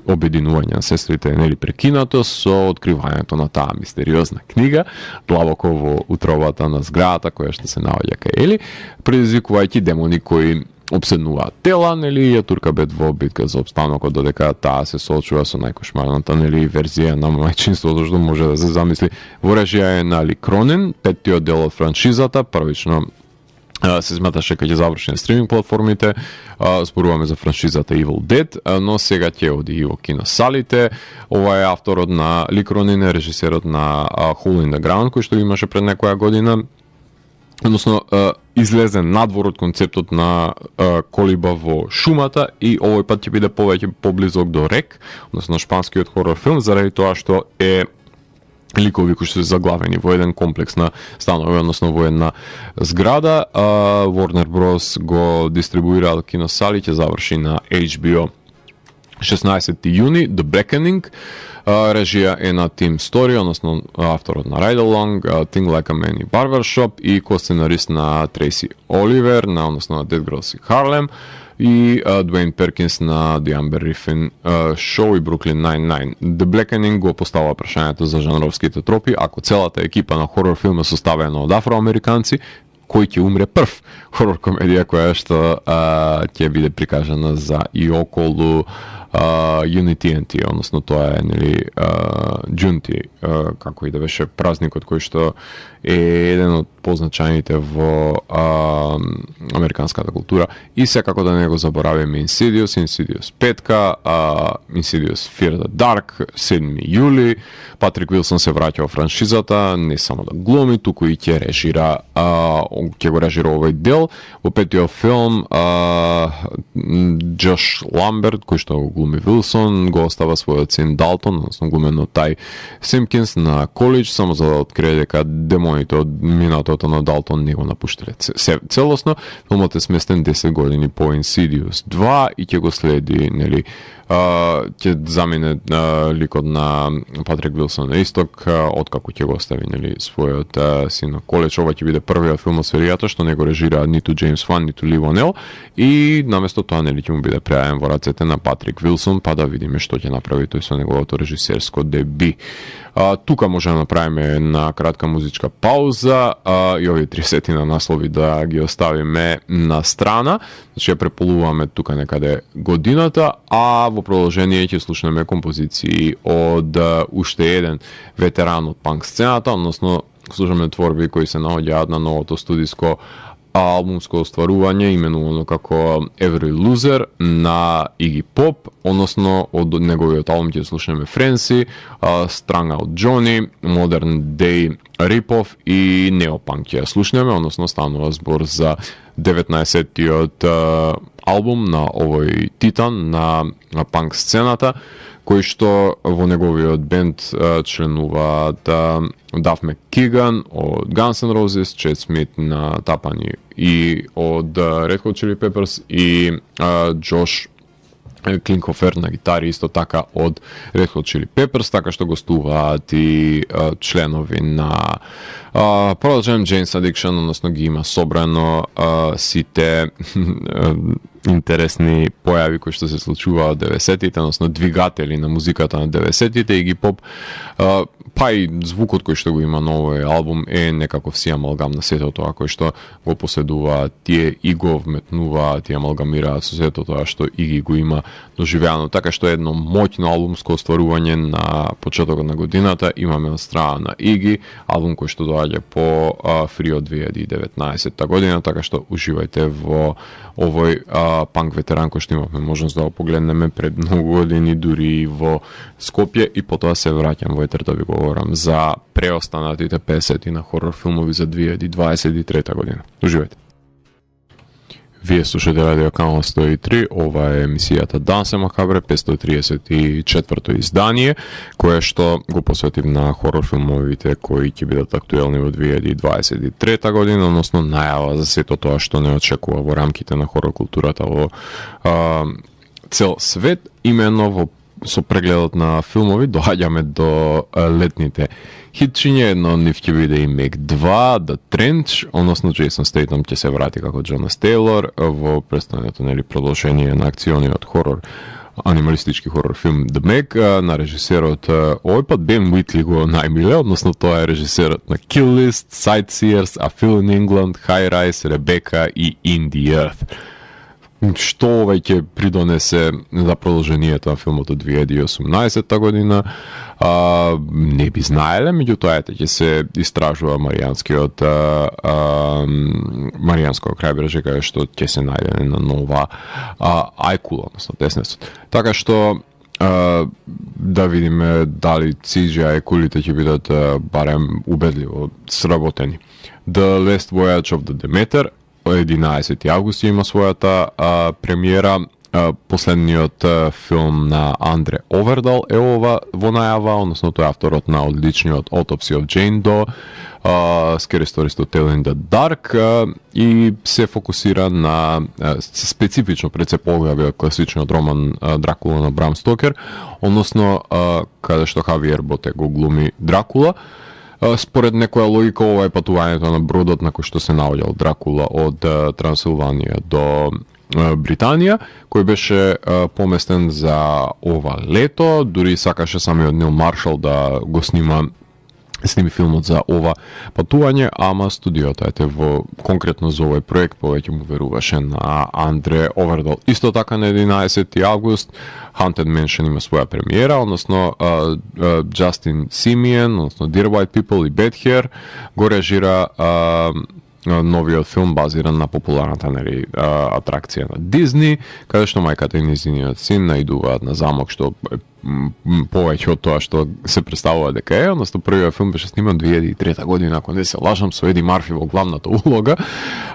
обединување на сестрите нели прекинато со откривањето на таа мистериозна книга длабоко во утробата на зградата која што се наоѓа кај Ели, предизвикувајќи демони кои обседнуваат тела, нели, ја турка бед во битка за опстанокот, додека таа се соочува со најкошмарната, нели, верзија на мајчинството што може да се замисли. Во режија е на Ли Кронин, 5-тиот дел од франшизата, првично се сматаше кога ќе заврши на стриминг платформите, зборуваме за франшизата Evil Dead, но сега ќе оди и во киносалите. Ова е авторот на Ли Кронин, режисерот на Hole in the Ground, кој што имаше пред некоја година. Односно, излезе надвор од концептот на колиба во шумата и овој пат ќе биде повеќе поблизок до рек, односно шпанскиот хорор филм, заради тоа што е ликови кои што се заглавени во еден комплекс на станови, односно во една зграда. Warner Bros го дистрибуира од киносали, ќе заврши на HBO 16 јуни. The Beckoning, режија е на Tim Story, односно авторот на Ride Along, Thing Like a Man и Barbershop, и ко-сценарист на Трейси Оливер, односно на Dead Girls и Harlem, и Дуейн Перкинс на The Amber Griffin Show и Brooklyn Nine-Nine. The Blackening го поставува прашањето за жанровските тропи. Ако целата екипа на хорор филм е составена од афроамериканци, кој ќе умре прв? Хорор комедија која што ќе биде прикажана за и околу Unity, односно тоа е, нели, Джунти, како и да беше празникот кој што е еден од позначајните во американската култура. И секако да не го заборавиме Insidious 5, Insidious Fear the Dark, 7 јули. Патрик Вилсон се враќа во франшизата, не само да глуми, туку и ќе режира, ќе го режира овој дел. Во 5-тиот филм Джош Ламберт, кој што го глуми Вилсон, го остава својот син Далтон, односно глумен од Тај Симпкинс на колидж, само за да открие дека демоните од минатото на Далтон не го напуштиле целосно. Филмот е сместен 10 години по Insidious 2 и ќе го следи, нели, ќе замине ликот на Патрик Вилсон на исток, откако ќе го остави, нели, својот син на коледж. Ова ќе биде првиот филм од серијата што не го режира ниту Джеймс Ван, ниту Ли Вонел, и наместо тоа, нели, ќе му биде предаен во рацете на Патрик Вилсон, па да видиме што ќе направи тој со неговото режисерско деби. Тука може да направиме една кратка музичка пауза и овие 30 на наслови да ги оставиме на страна. Значи ја преполуваме тука некаде годината, а во продолжение ќе слушнеме композиции од уште еден ветеран од панк сцената, односно слушаме творби кои се наоѓаат на новото студиско albumsko ostvarување именувано како Every Loser на Iggy Pop, односно од неговиот албум ќе слушнеме Frenzy, Strung Out Johnny, Modern Day Rip-Off и Neopunk ќе слушнеме, односно станува збор за 19-тиот албум на овој титан на панк сцената, кој што во неговиот бенд членуваат Duff McKagan од Guns N' Roses, Chad Smith на тапани и од Red Hot Chili Peppers и Josh Klinghoffer на гитари исто така од Red Hot Chili Peppers, така што гостуваат и членови на Pearl Jam, Jane's Addiction, односно ги има собрано сите интересни појави кои што се случуваат од 90-тите, односно двигатели на музиката на 90-тите и ги поп, па и звукот кој што го има на овој албум е некаков си амалгам на сето тоа кој што го поседуваат тие и го вметнуваат и амалгамираат со сето тоа што Иги го има доживеано, така што едно моќно албумско остварување на почетокот на годината имаме од страна на Иги, албум кој што доаѓа по Фрио 2019 година, така што уживајте во овој панк ветеран кој што имавме можност да го погледнеме пред многу години дури и во Скопје, и потоа се враќам во етер да ви говорам за преостанатите 50 на хорор филмови за 2023 година. Уживајте. Вие слушате Радио Канал 103, ова е емисијата Дансе Макабре, 534-то издание, кое што го посветив на хорор филмовите кои ќе бидат актуелни во 2023 година, односно најава за сето тоа што не очекува во рамките на хорор културата во цел свет, именно со прегледот на филмови доаѓаме до летните хитчиња. Едно од нив ќе биде и Meg 2, The Trench, односно Джейсон Стейтъм ќе се врати како Джонас Тейлор во представењето, нели, продолжение на акциониот хорор, анималистички хорор филм The Meg на режисерот овој пат Бен Уитли го најмиле, односно тоа е режисерот на Kill List, Sightseers, A Phil in England, High Rise, Rebecca и In the Earth. Што овај ќе придонесе за продолжението на филмот од 2018 година, не би знаеле, меѓутоа ете ќе се истражува Маријанско крајбрежје, каде што ќе се најде на нова Ајкула, односно Деснецот. Така што да видиме дали CGI кулите ќе бидат барем убедливо сработени. The Last Voyage of the Demeter 11 август има својата премиера. Последниот филм на Андре Овердал е ова во најава, односно тој е авторот на одличниот Autopsy of Jane Doe, Scary Stories to Tell in the Dark, и се фокусира на специфично пред се поглавиот класичниот роман Дракула на Брам Стокер, односно каде што Хавиер Боте го глуми Дракула. Според некоја логика, ова е патувањето на бродот на кој што се наоѓал Дракула од Трансилванија до Британија, кој беше поместен за ова лето, дури сакаше самиот Нил Маршал да го сними филмот за ова патување, ама студиото во конкретно за овој проект повеќе му веруваше на Андре Овердал. Исто така на 11 август Haunted Mansion има своја премиера, односно Justin Simien, односно Dear White People и Bad Hair го режира новиот филм базиран на популарната атракција на Дизни, каде што мајката и нејзиниот син наидуваат на замок што повеќе од тоа што се представува дека е, односно првиот филм беше сниман 2003 година, ако не се лажам, со Еди Марфи во главната улога,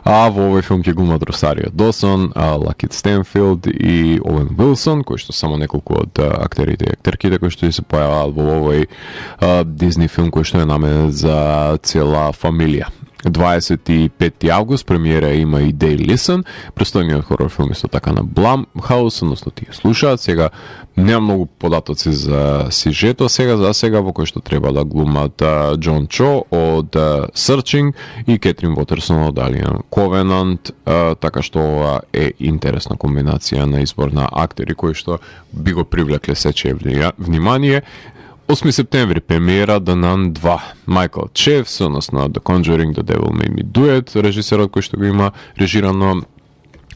а во овој филм ќе глумат Росарио Досон, Лакит Стенфилд и Оуен Уилсон, кои што само неколку од актерите и актерките кои што се појаваат во овој Дизни филм кој што е наменет за цела фамилија. 25 август премиера има и They Listen, престојниот хорор филм исто така на Blumhouse, односно тие слушаат. Сега нема многу податоци за сюжетот за сега во кој што треба да глумат Џон Чо од Searching и Кетрин Вотерсон од Alien Covenant, така што ова е интересна комбинација на избор на актери кои што би го привлекле сечие внимание. 8 септември премиера The Nun 2, Майкл Чевс, односно The Conjuring, The Devil Made Me Do It, режисерот кој што го има режирано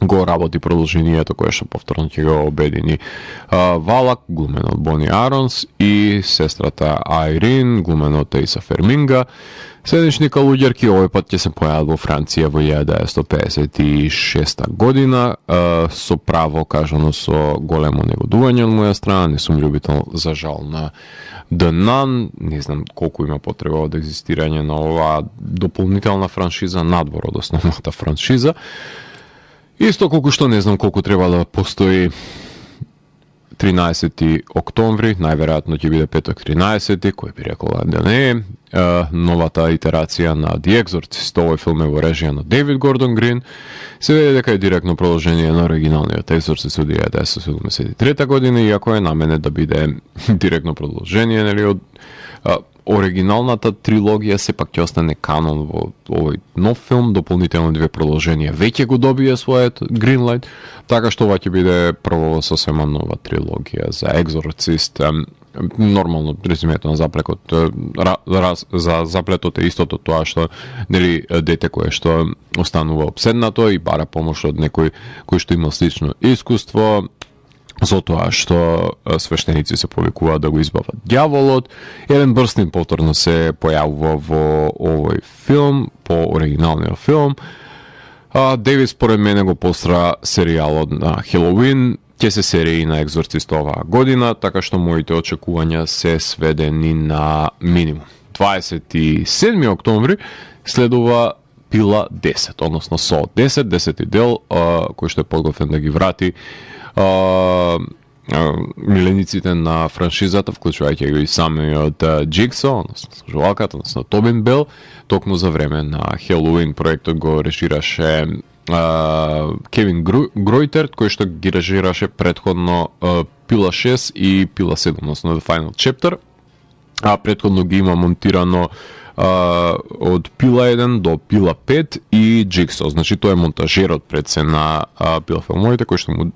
го работи продолжението кое што повторно ќе го обедини Валак, глумен од Бони Аронс, и сестрата Айрин, глумен од Тейса Ферминга. Седничника луѓерки овој пат ќе се појават во Франција во 1956 година, со право кажано со големо негодување од моја страна. Не сум љубител за жал на The Nun, не знам колку има потреба од екзистирање на оваа дополнителна франшиза надвор од основната франшиза. Исто колку што не знам колку треба да постои 13. октомври, најверојатно ќе биде петок 13. кој би рекол да не е. Новата итерација на The Exorcist, овој филм е во режија на Дейвид Гордон Грин. Се види дека е директно продолжение на оригиналниот Exorcist од 1973 година, иако е наменет да биде директно продолжение, нели, од оригиналната трилогија сепак ќе остане канон во овој нов филм, дополнително 2 продолженија веќе го добија својот Greenlight, така што ова ќе биде прво сосема нова трилогија за Exorcist. Нормално резюмето на заплекот за заплетот е истото, тоа што нели дете кое што останува обседнато и бара помош од некој кој што има слично искуство, за тоа што свештеници се повикуваат да го избават ѓаволот. Еден Брстин повторно се појавува во овој филм, по оригиналниот филм. Дейвид според мене го постра серијалот на Хелоуин, ќе се серии на Екзорцист оваа година, така што моите очекувања се сведени на минимум. 27. октомври следува Пила 10, односно Со 10, 10 дел, кој што е подготвен да ги врати милениците на франшизата, вклучувајќи го и самиот Джигсо, односно служувалката, односно Тобин Бел, токму за време на Хелоуин. Проектот го режираше Кевин Гройтер, кој што ги режираше предходно Пила 6 и Пила 7, односно The Final Chapter, а предходно ги има монтирано од Пила 1 до Пила 5 и Джигсо. Значи тој е монтажерот пред се на Пила филмовите, кој што му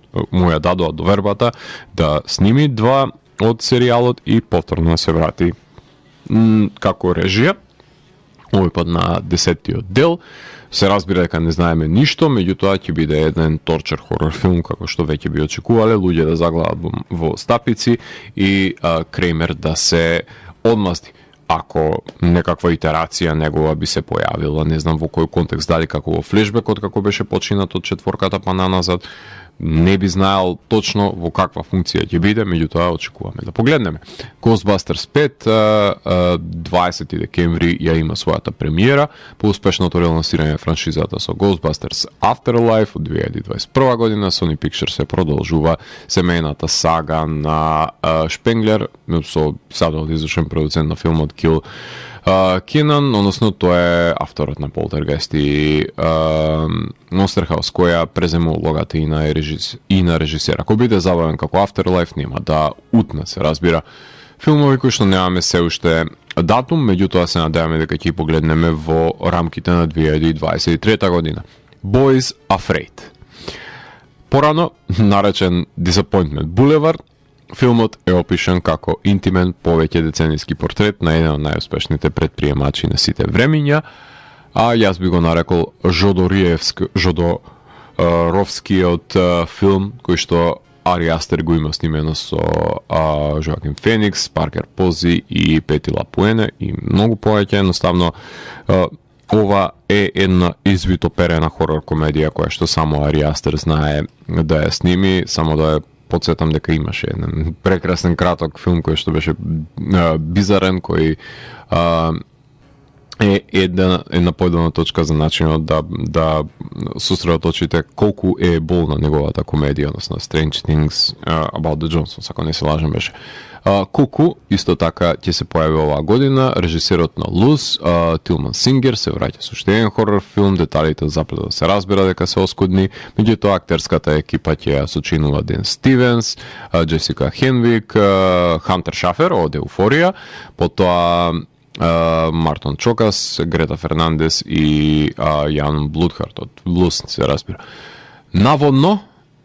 ја дадоа довербата да сними 2 од серијалот и повторно се врати како режија. Овој пат на 10-тиот дел. Се разбира дека не знаеме ништо, меѓутоа ќе биде еден торчер хорор филм, како што веќе би очекувале, луѓе да заглават во стапици и Креймер да се одмазди. Ако некаква итерација негова би се појавила, не знам во кој контекст, дали како во флешбек од како беше починат од четворката па наназад, не би знаел точно во каква функција ќе биде, меѓутоа очекуваме да погледнеме. Ghostbusters 5 20 декември ја има својата премиера по успешното релансирање франшизата со Ghostbusters Afterlife од 2021 година. Sony Pictures се продолжува семејната сага на Шпенглер со садот извршен продуцент на филмот Кил Кинан, односно тој е авторот на Полтергест и Монстерхаус, која презема улогата и на режисер. Ако биде забавен како Afterlife, нема да утне, се разбира. Филмови кои што немаме се уште датум, меѓутоа се надеваме дека ќе погледнеме во рамките на 2023 година. Boys Afraid. Порано наречен Disappointment Boulevard, филмот е опишан како интимен повеќе деценијски портрет на еден од најуспешните предприемачи на сите времиња, а јас би го нарекол Жодоровскиот филм кој што Ари Астер го има снимено со Жоакин Феникс, Паркер Пози и Пети Лапуене и многу повеќе. Едноставно ова е една извитоперена хорор комедија која што само Ари Астер знае да ја сними, само да ја подсетам дека имаше еден прекрасен краток филм кој што беше бизарен, кој е една појдена точка за начинот да сосредоточите колку е болна неговата комедија, односно Strange Things About the Johnsons, ако не се лажам беше. Куку, исто така, ќе се појави оваа година. Режисерот на Луз, Тилман Сингер, се враќа со уште еден хорор филм. Деталите заплетот се разбира дека се оскудни. Меѓутоа, актерската екипа ќе ја сочинува Ден Стивенс, Джесика Хенвик, Хантер Шафер од Еуфорија, потоа Мартон Чокас, Грета Фернандес и Јан Блудхарт од Блус, се разбира. Наводно,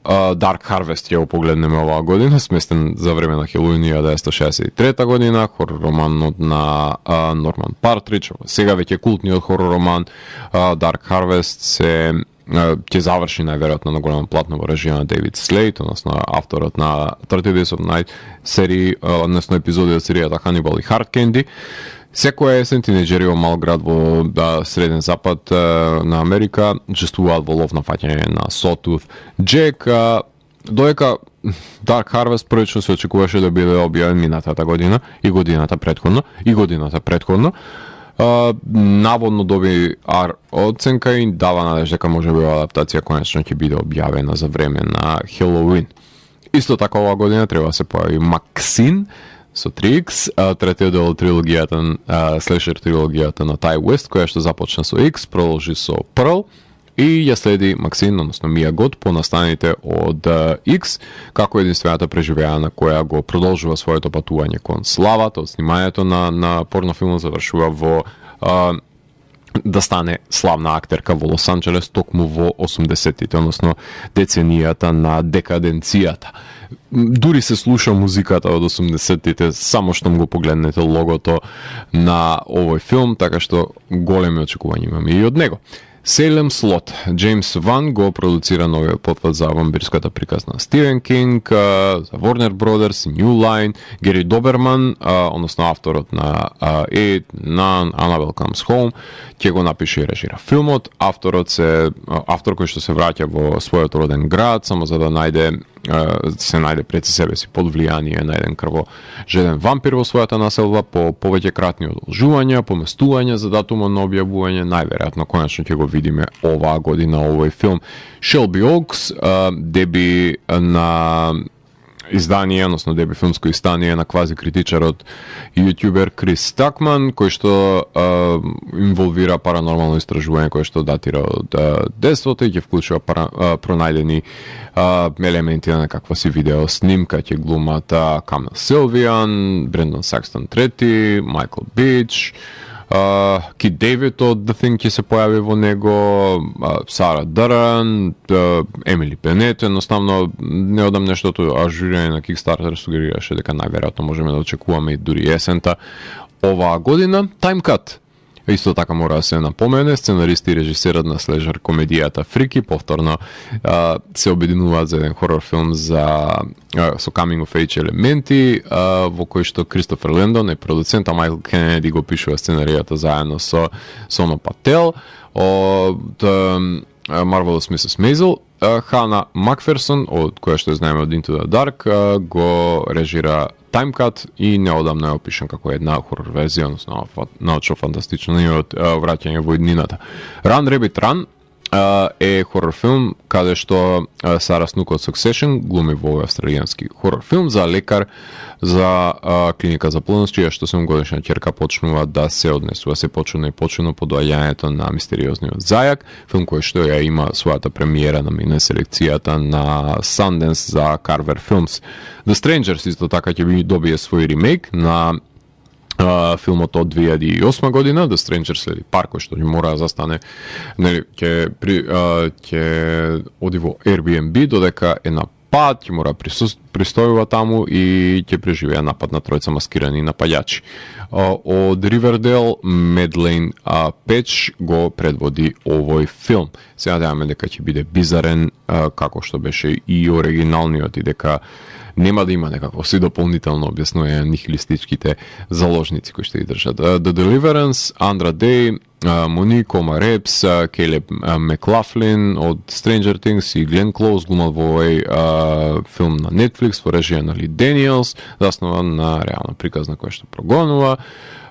Dark Harvest ќе го погледнеме оваа година, сместен за време на Хелоуин 1963 година, хорор романот на Норман Партридж, сега веќе култниот хорор роман Dark Harvest се ќе заврши најверојатно на голямо платно во режија на Дейвид Слейт, односно авторот на 30 Days of Night серии, односно епизоди од серијата Hannibal и Hard Candy. Секоја есен тинеџери во мал град во Среден Запад на Америка учествуваат во лов на фаќање на Sawtooth Jack, додека Dark Harvest првично се очекуваше да биде објавен минатата година и годината предходно. Наводно доби R оценка и дава надеж дека може би адаптација конечно ќе биде објавена за време на Хелоуин. Исто така оваа година треба да се појави Максин со 3X, третиот дел од трилогијата, слешер трилогијата на Ty West, која што започна со X, продолжи со Pearl и ја следи Максин, односно Мија Гот, по настаните од X, како единствената преживеана која го продолжува своето патување кон славата, од снимањето на порнофилм завршува во да стане славна актерка во Лос Анџелес токму во 80-тите, односно деценијата на декаденцијата. Дури се слуша музиката од 80-тите, само што го погледнете логото на овој филм, така што големи очекувања имаме и од него. Салем Слот, Джеймс Ван го продуцира новиот потвод за вампирската приказна Стивен Кинг, за Warner Brothers, New Line, Гери Доберман, односно авторот на It, Nun, Annabelle Comes Home, ќе го напише и режира филмот. Автор кој што се враќа во својот роден град, само за да се најде пред себе си под влијание на еден крвожеден вампир во својата населба, по повеќе кратни одолжувања, поместување за датумот на објавување, најверојатно конечно ќе го видиме оваа година овој филм. Shelby Oaks, деби на издание, односно деби филмско издание на квази критичарот јутјубер Крис Стакман, кој што инволвира паранормално истражување кое што датира од детството и ќе вклучува пронајдени елементи на каква си видео снимка. Ќе глумат Камил Силвиан, Брендон Сакстон трети, Майкл Бич, Кит Дейвид од The Thing ќе се појави во него, Сара Дърн, Емили Бенет, едноставно не одам нештото ажурирање на Kickstarter сугерираше дека најверојатно можеме да очекуваме и дури есента оваа година. Time Cut. Исто така мора да се напомене, сценарист и режисерот на слежер комедијата Фрики повторно се обединуваат за еден хорор филм со coming of age елементи, во кој што Кристофер Лендон е продуцент, а Майкл Кенеди го пишува сценаријата заедно со Соно Пател од Marvelous Mrs. Maisel. Хана Макферсон, од која што знаеме од Into the Dark, го режира Time Cut и неодамно е опишан како една хорор верзија, односно научно-фантастично од враќање во иднината. Run Rabbit Run е хорор филм каде што Сара Снук од Succession глуми во овој австралијански хорор филм за лекар за клиника за плодност, чија што 7-годишна ќерка почнува да се однесува се почуно по доаѓањето на мистериозниот зајак, филм кој што ја има својата премиера на мине селекцијата на Sundance за Carver Films. The Strangers исто така ќе добие свој ремейк на филмот од 2008 година, The Strangers или пар кој што ќе мора да застане, нели, ќе оди во Airbnb додека е на пат, ќе мора пристојува таму и ќе преживеа напад на тројца маскирани напаѓачи. Од Ривердейл, Медлейн Печ го предводи овој филм. Се надеваме дека ќе биде бизарен како што беше и оригиналниот и дека нема да има некако си дополнително објаснување на нихилистичките заложници кои што ги држат. The Deliverance, Андра Дей, Моник Омарепс, Келеб Маклафлин од Stranger Things и Глен Клоуз глумат во овој филм на Netflix во режија на Ли Даниелс, заснован на реална приказна која што прогонува.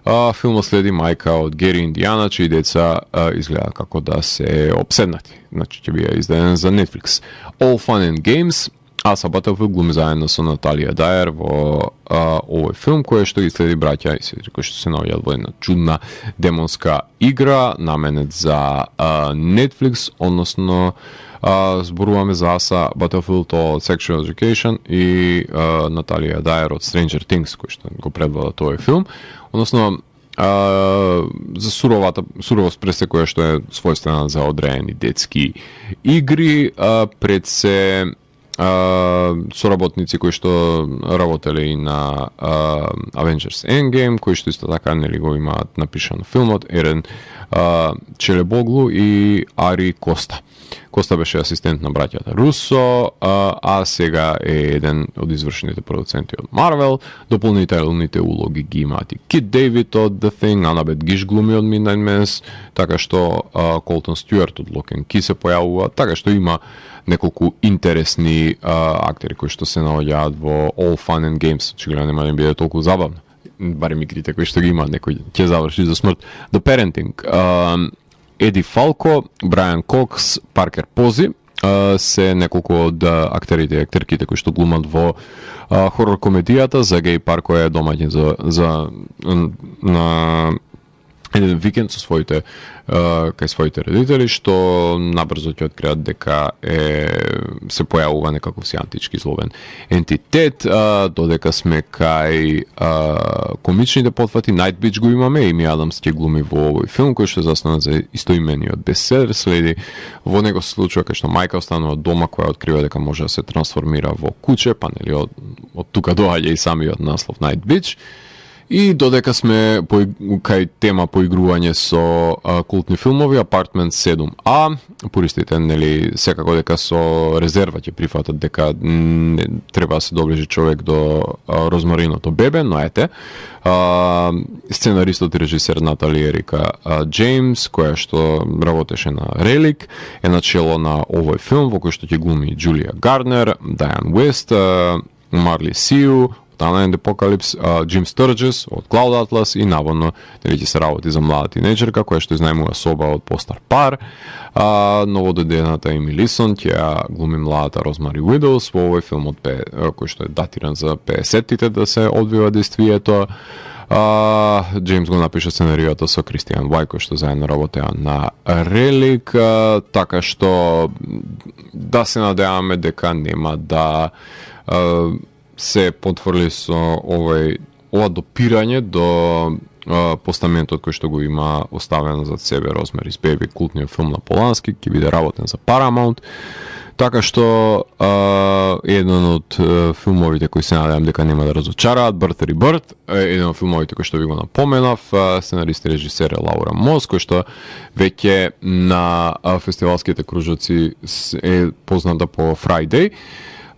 Филмот следи мајка од Гери Индијана, чии деца изгледа како да се обседнати. Значи ќе биде издаден за Netflix. All Fun and Games, Аса Бателфилд глуми заедно со Наталија Дајер во овој филм кој што ги следи браќа и сестри кои што се наоѓаат во една чудна демонска игра наменет за Netflix, односно зборуваме за Аса Бателфилд од Sexual Education и Наталија Дајер од Stranger Things кој што го предводат овој филм, односно за суровост пред се која што е својствена за одредени детски игри, пред се соработници кои што работеле и на Avengers Endgame, кои што исто така нели го имаат напишано филмот, Ерен Челебоглу и Ари Коста. Коста беше асистент на браќата Русо, а сега е еден од извршените продуценти од Марвел. Дополнителните улоги ги имаат и Кит Дейвид од The Thing, Анабет Гиш глуми од Midnight Mass, така што Колтон Стюарт од Lock and Key се појавува, така што има неколку интересни актери кои што се наоѓаат во All Fun and Games, очигледно нема да биде толку забавно. Барем игрите кои што ги има, некој ќе заврши за смрт. The Parenting, Еди Фалко, Брайан Кокс, Паркер Пози се неколку од актерите и актерките кои што глумат во хорор комедијата за Геј Парк, кој е домаќин на еден викенд со своите кај своите родители, што набрзо ќе откријат дека се појавува некаков си антички зловен ентитет, додека сме кај комичните потфати. Night Beach го имаме, Еми Адамс ќе глуми во овој филм кој што е заснат за истоимениот бестселер. Следи во него се случува кај што мајка останува дома, која открива дека може да се трансформира во куче, па нели од тука доаѓа и самиот наслов Night Beach. И додека сме кај тема поигрување со култни филмови, Apartment 7A, пуристите, нели, секако дека со резерва ќе прифатат дека треба да се доближи човек до Розмариното бебе, но ете, сценаристот и режисер Натали Ерика Джеймс, која што работеше на Релик, е начело на овој филм, во кој што ќе глуми Джулија Гарднер, Дайан Уест, Марли Сиу, Тана and Apocalypse, Джим Стърджес од Cloud Atlas и наводно ќе се работи за млада тинејџерка која што изнајмува соба од постар пар. Новододената Еми Лисон ќе глуми младата Розмари Уидоус во овој филм кој што е датиран за 50-тите да се одвива действието. Джеймс го напиша сценаријата со Кристијан Вај, кој што заедно работеа на Релик, така што да се надеваме дека нема да се потврли со ова допирање до постаментот кој што го има оставено зад себе Розмарис Беби, култниот филм на Полански, ќе биде работен за Paramount. Така што еден од филмовите кои се надевам дека нема да разочараат, Birth Rebirth, еден од филмовите кои што ви го напоменав, сценарист и режисер е Лаура Мос, кој што веќе на фестивалските кружоци е позната по Friday.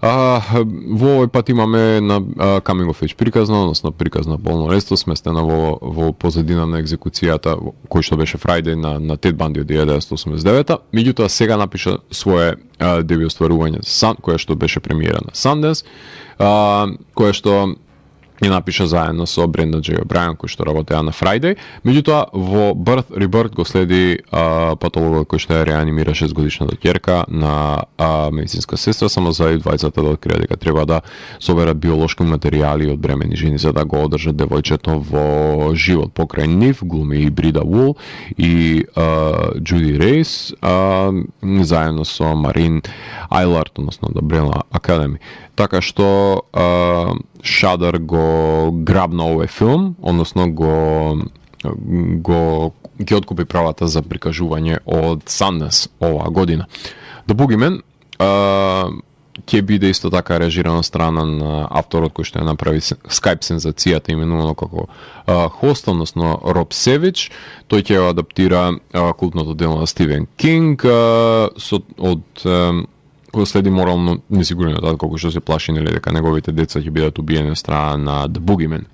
Во овој пат имаме на Coming of Age приказна, односно приказна полнолетство, сместена во позадина на екзекуцијата кој што беше Friday на Тед Банди од 1989. Меѓутоа сега напиша свое деби остварување која што беше премиера на Sundance, која што ја напиша заедно со Брендан Джей О'Брајан кој што работеа на Friday. Меѓутоа во Birth Rebirth го следи патологот кој што ја реанимира 6-годишната ќерка на медицинска сестра, само за двајцата да откријат дека треба да соберат биолошки материјали од бремени жени за да го одржат девојчето во живот. Покрај нив глуми и Брида Вул и Джуди Рейс заедно со Марин Айлард, односно Umbrella Academy. Така што Shudder го грабна овој филм, односно ги откупи правата за прикажување од Sundance оваа година. The Boogeyman ќе биде исто така режирана страна на авторот кој што ја направи Skype сензацијата, именувано како хост, односно Роб Севич. Тој ќе адаптира култното дело на Стивен Кинг од кој следи морално несигурниот татко кој што се плаши нели дека неговите деца ќе бидат убиени од страна на The Boogeyman.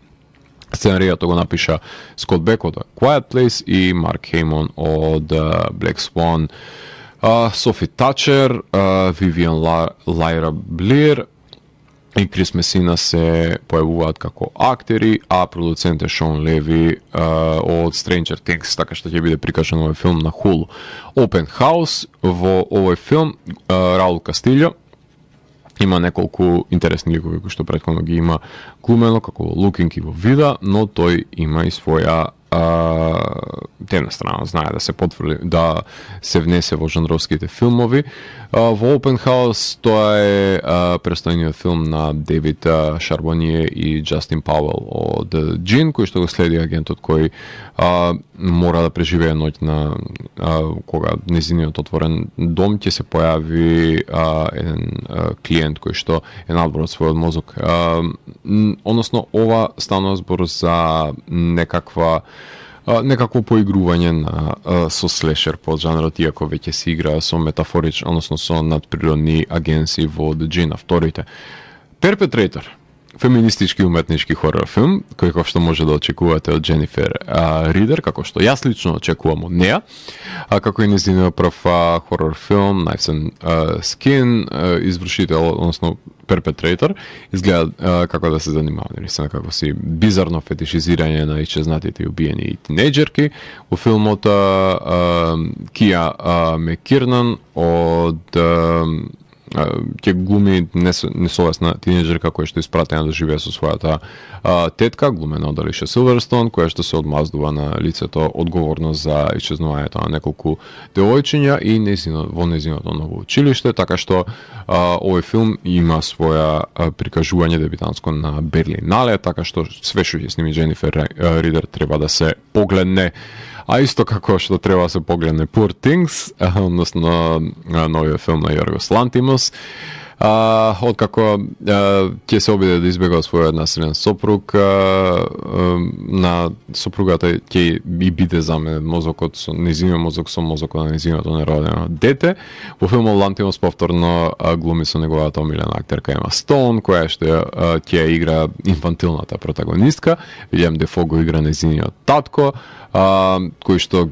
Сценаријата го напиша Скот Бек од Quiet Place и Марк Хеймон од Black Swan. Софи Тачер, Вивиан Лайра Блир и Крис Месина се појавуваат како актери, а продуцент е Шон Леви од Stranger Things, така што ќе биде прикажан овој филм на Hulu. Open House, во овој филм Раул Кастилјо има неколку интересни ликови кои што претходно ги има глумено како Looking и во Вида, но тој има и своја темна страна, знае да се потврди, да се внесе во жанровските филмови. Во Open House тоа е престојниот филм на Девид Шарбоние и Джастин Пауел од Джин, кој што го следи агентот кој мора да преживее ноќ на кога незиниот отворен дом ќе се појави еден клиент кој што е надвор од својот мозок. Односно, ова станува збор за некаква некакво поигрување со слешер под жанрот, иако веќе се игра со метафорични, односно со надприродни агенции во The Gin, вторите. Perpetrator, феминистички уметнички хорор филм, кој како што може да очекувате од Дженифер Ридер, како што јас лично очекувам од неа, како и нејзиниот прв хорор филм Knives and Skin, извршител, односно Perpetrator, изгледа како да се занимава како си бизарно фетишизирање на исчезнатите и убиени тинејџерки. Во филмот Кија Мекирнан од ќе глуми несовесна тинејџерка која што испратена да живее со својата тетка, глумена од Алиша Силверстоун, која што се одмаздува на лицето одговорно за исчезнувањето на неколку девојчиња и во нејзиното ново училиште, така што овој филм има своја прикажување дебитанско на Берлинале, така што све што ќе сними Дженифер Ридер треба да се погледне. А исто како што треба да се погледне Poor Things, односно новиот филм на Јоргос Лантимос, откако ќе се обиде да избега од својот населен сопруг, на сопругата ќе би биде заменет мозокот со нејзиниот мозок со мозокот на нејзиното неродено дете. Во филмот Лантимос повторно глуми со неговата омилена актерка Ема Стоун, која што ќе игра инфантилната протагонистка. Вилјам Дефо го игра нејзиниот татко, кој што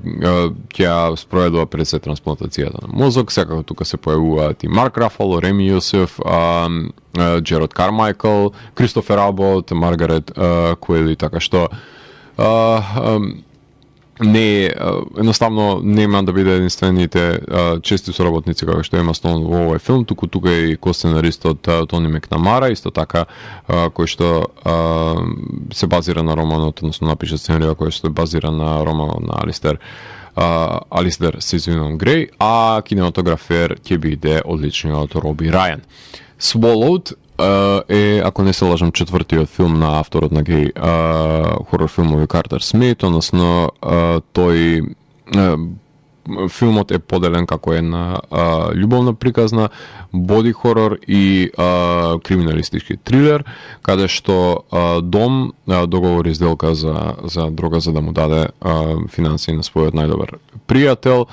ќе спроведува пред се трансплантацијата на мозок. Секако тука се појавуваат и Марк Рафало, Реми Јосеф, Джерод Кармајкл, Кристофер Абот, Маргарет Куели, така што не едноставно нема да биде единствените чести соработници како што има Стоун во овој филм, тука и косценаристот Тони Макнамара, исто така кој што се базира на романот, односно напиша сценарија кој што е базира на романот на Алистер Сезвинон Греј, а кинематографер ќе биде одличниот Роби Рајан. Swallowed е, ако не се лажам, четвртиот филм на авторот на геј хорор филмови Картер Смит, односно тој филмот е поделен како една љубовна приказна, боди хорор и криминалистички трилер, каде што Дом договори сделка за дрога за да му даде финансии на својот најдобар пријател,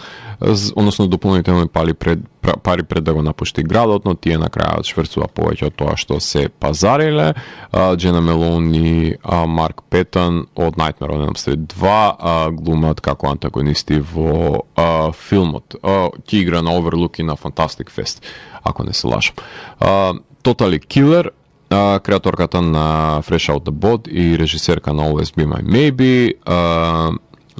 односно дополнителни пари пред да го напушти градот, но тие на крајот шверцува повеќе од тоа што се пазариле. Джена Мелон и Марк Петон од Nightmare on Elm Street 2 глумат како антагонисти во филмот. Ќе игра на Overlook и на Fantastic Fest, ако не се лажам. Totally Killer, креаторката на Fresh Out the Boat и режисерка на Always Be My Maybe,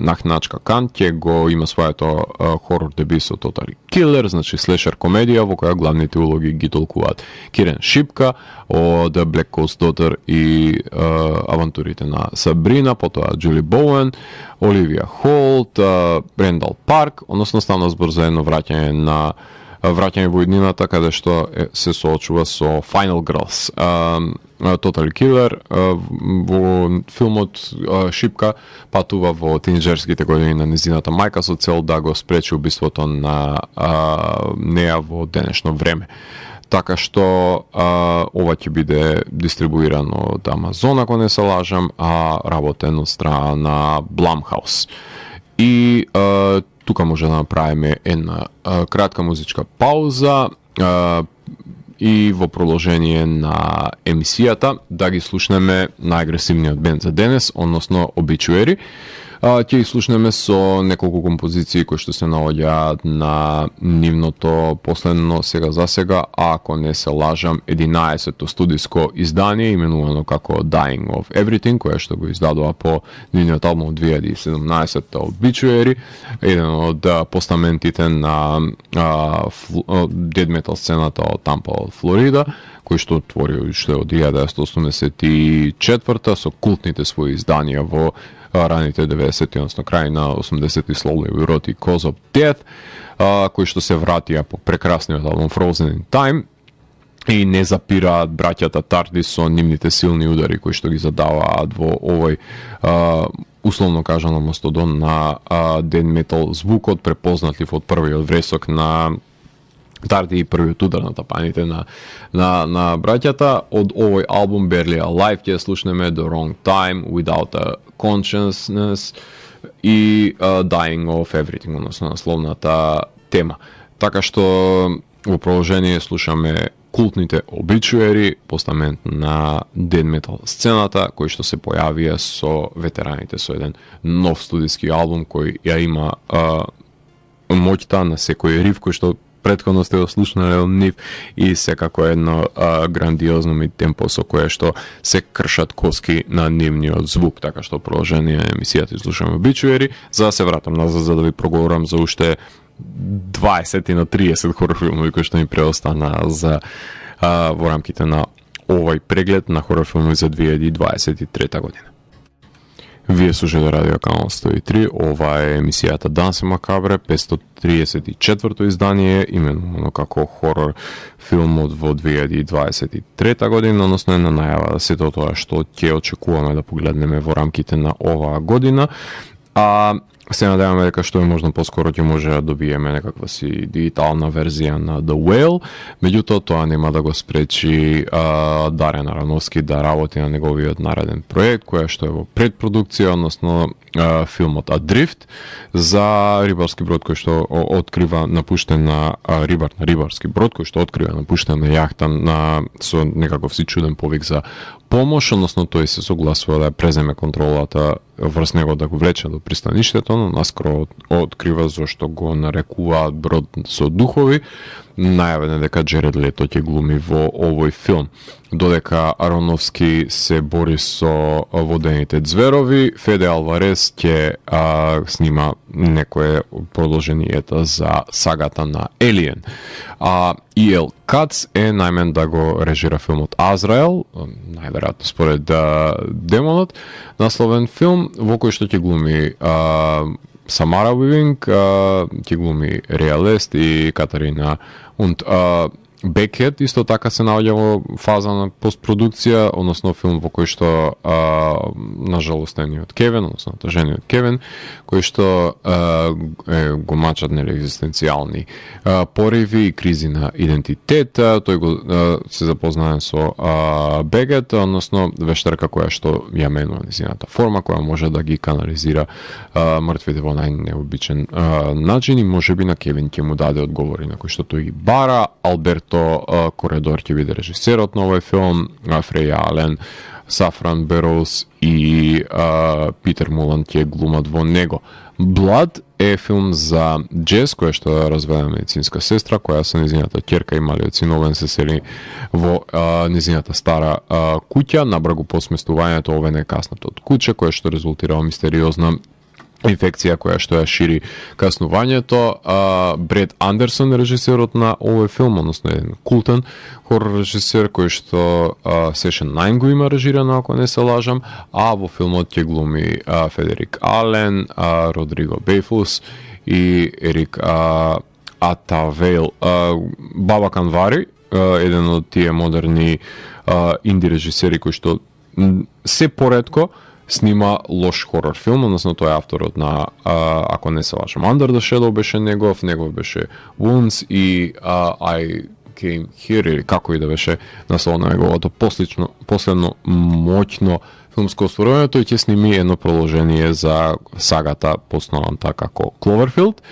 Нахначка Кан ќе го има своето хорор дебют со Totally Killer, значи слешер комедија во која главните улоги ги толкуваат Кирен Шипка од Black Coast Daughter и авантурите на Сабрина, потоа Джули Боуен, Оливија Холт, Рендал Парк, односно стана збор за едно враќање во иднината, каде што се соочува со Final Girls. Totally Killer во филмот Шипка патува во тинеџерските години на незината мајка со цел да го спречи убиството на неа во денешно време. Така што ова ќе биде дистрибуирано од Амазон, ако не се лажам, а работен од страна на Blumhouse. И тука може да направиме една кратка музичка пауза и во продолжение на емисијата да ги слушнеме најагресивниот бенд за денес, односно Obituary. Ќе ги слушнеме со неколку композиции кои што се наоѓаат на нивното последно сега за сега, ако не се лажам, 11-то студиско издание, именувано како Dying of Everything, кое што го издадува по нивниот албум од 2017 Obituary, еден од постаментите на death metal сцената од Тампа, Флорида, кој што отвори уште од 1984 со култните своји изданија во раните 90-ти, односно крај на 80-ти Slowly We Rot и Cause of Death, кои што се вратија по прекрасниот албум Frozen in Time и не запираат браќата Тарди со нивните силни удари кои што ги задаваат во овој условно кажано мастодон на death metal звукот, препознатлив од првиот вресок на Тарди и првиот удар на тапаните на браќата. Од овој албум Barely Alive ќе слушнеме The Wrong Time, Without a Consciousness, и Dying of Everything, односно насловната тема. Така што во продолжение слушаме култните Obituary, постамент на дед метал сцената, кој што се појавија со ветераните со еден нов студиски албум кој ја има моќта на секој риф кој што претходно сте го слушнале од нив и секако едно грандиозно ми темпо со кое што се кршат коски на нивниот звук, така што продолжение на емисијата слушаме Obituary, за да се вратам назад за да ви проговорам за уште 20 и на 30 хорор филмови кои што ми преостана за во рамките на овој преглед на хорор филмови за 2023 година. Вие слушате Радио Канал 103, ова е емисијата Дансе Макабре, 534-то издание, именно како хорор филмот во 2023 година, односно е на најава сето тоа што ќе очекуваме да погледнеме во рамките на оваа година. Се надеваме дека што е можно поскоро ќе може да добиеме некаква си дигитална верзија на The Whale, меѓутоа тоа нема да го спречи Дарен Аронофски да работи на неговиот нареден проект, која што е во предпродукција, односно филмот Adrift за рибарски брод кој што открива напуштена рибарски брод кој што открива напуштена јахта со некаков си чуден повик за помош, односно тој се согласува да преземе контролата врз него да го влече до пристаништето, но наскоро открива зошто го нарекуваат брод со духови. Најавено дека Джеред Лето ќе глуми во овој филм. Додека Аронофски се бори со водените зверови, Феде Алварес ќе снима некое продолженијата за сагата на Елиен. И.Л. Кац е најмен да го режира филмот Азраел, најверојатно според демонот, насловен филм во кој што ќе глуми Самара Уивинг, ќе глуми Реалест и Катарина Унт. Бекет исто така се наоѓа во фаза на постпродукција, односно филм во кој што нажалостениот Кевин, односно тажениот Кевин, кој што го мачат нели екзистенцијални пориви и кризи на идентитет. Тој го се запознае со Бекет, односно вештарка која што ја менува незината форма, која може да ги канализира мртвите во најнеобичен начин и можеби на Кевин ќе му даде одговори на кои што тој ги бара. Алберто Коредор ќе биде режисерот на овој филм, Фреја Ален, Сафран Бероуз и Питер Мулан ќе глумат во него. Blood е филм за Джес, која што е разведена медицинска сестра, која со незината ќерка и малиот синовен се сели во незината стара куќа, набра го посместувањето ове некаснато од куќа, која што резултира во мистериозна инфекција која што ја шири каснувањето. Бред Андерсон е режисерот на овој филм, односно еден култен хорор режисер кој што Session 9 го има режирано, ако не се лажам, а во филмот ќе глуми Федерик Ален, Родриго Бейфус и Ерик Атавейл. Баба Канвари, еден од тие модерни инди режисери кои што се поретко снима лош хорор филм, односно тој е авторот на, ако не се лажам, Under the Shadow беше негов беше Wounds и I Came Here, или како и да беше наслов на неговото последно моќно филмско остварување, тој ќе сними едно продолжение за сагата познаваната како Cloverfield.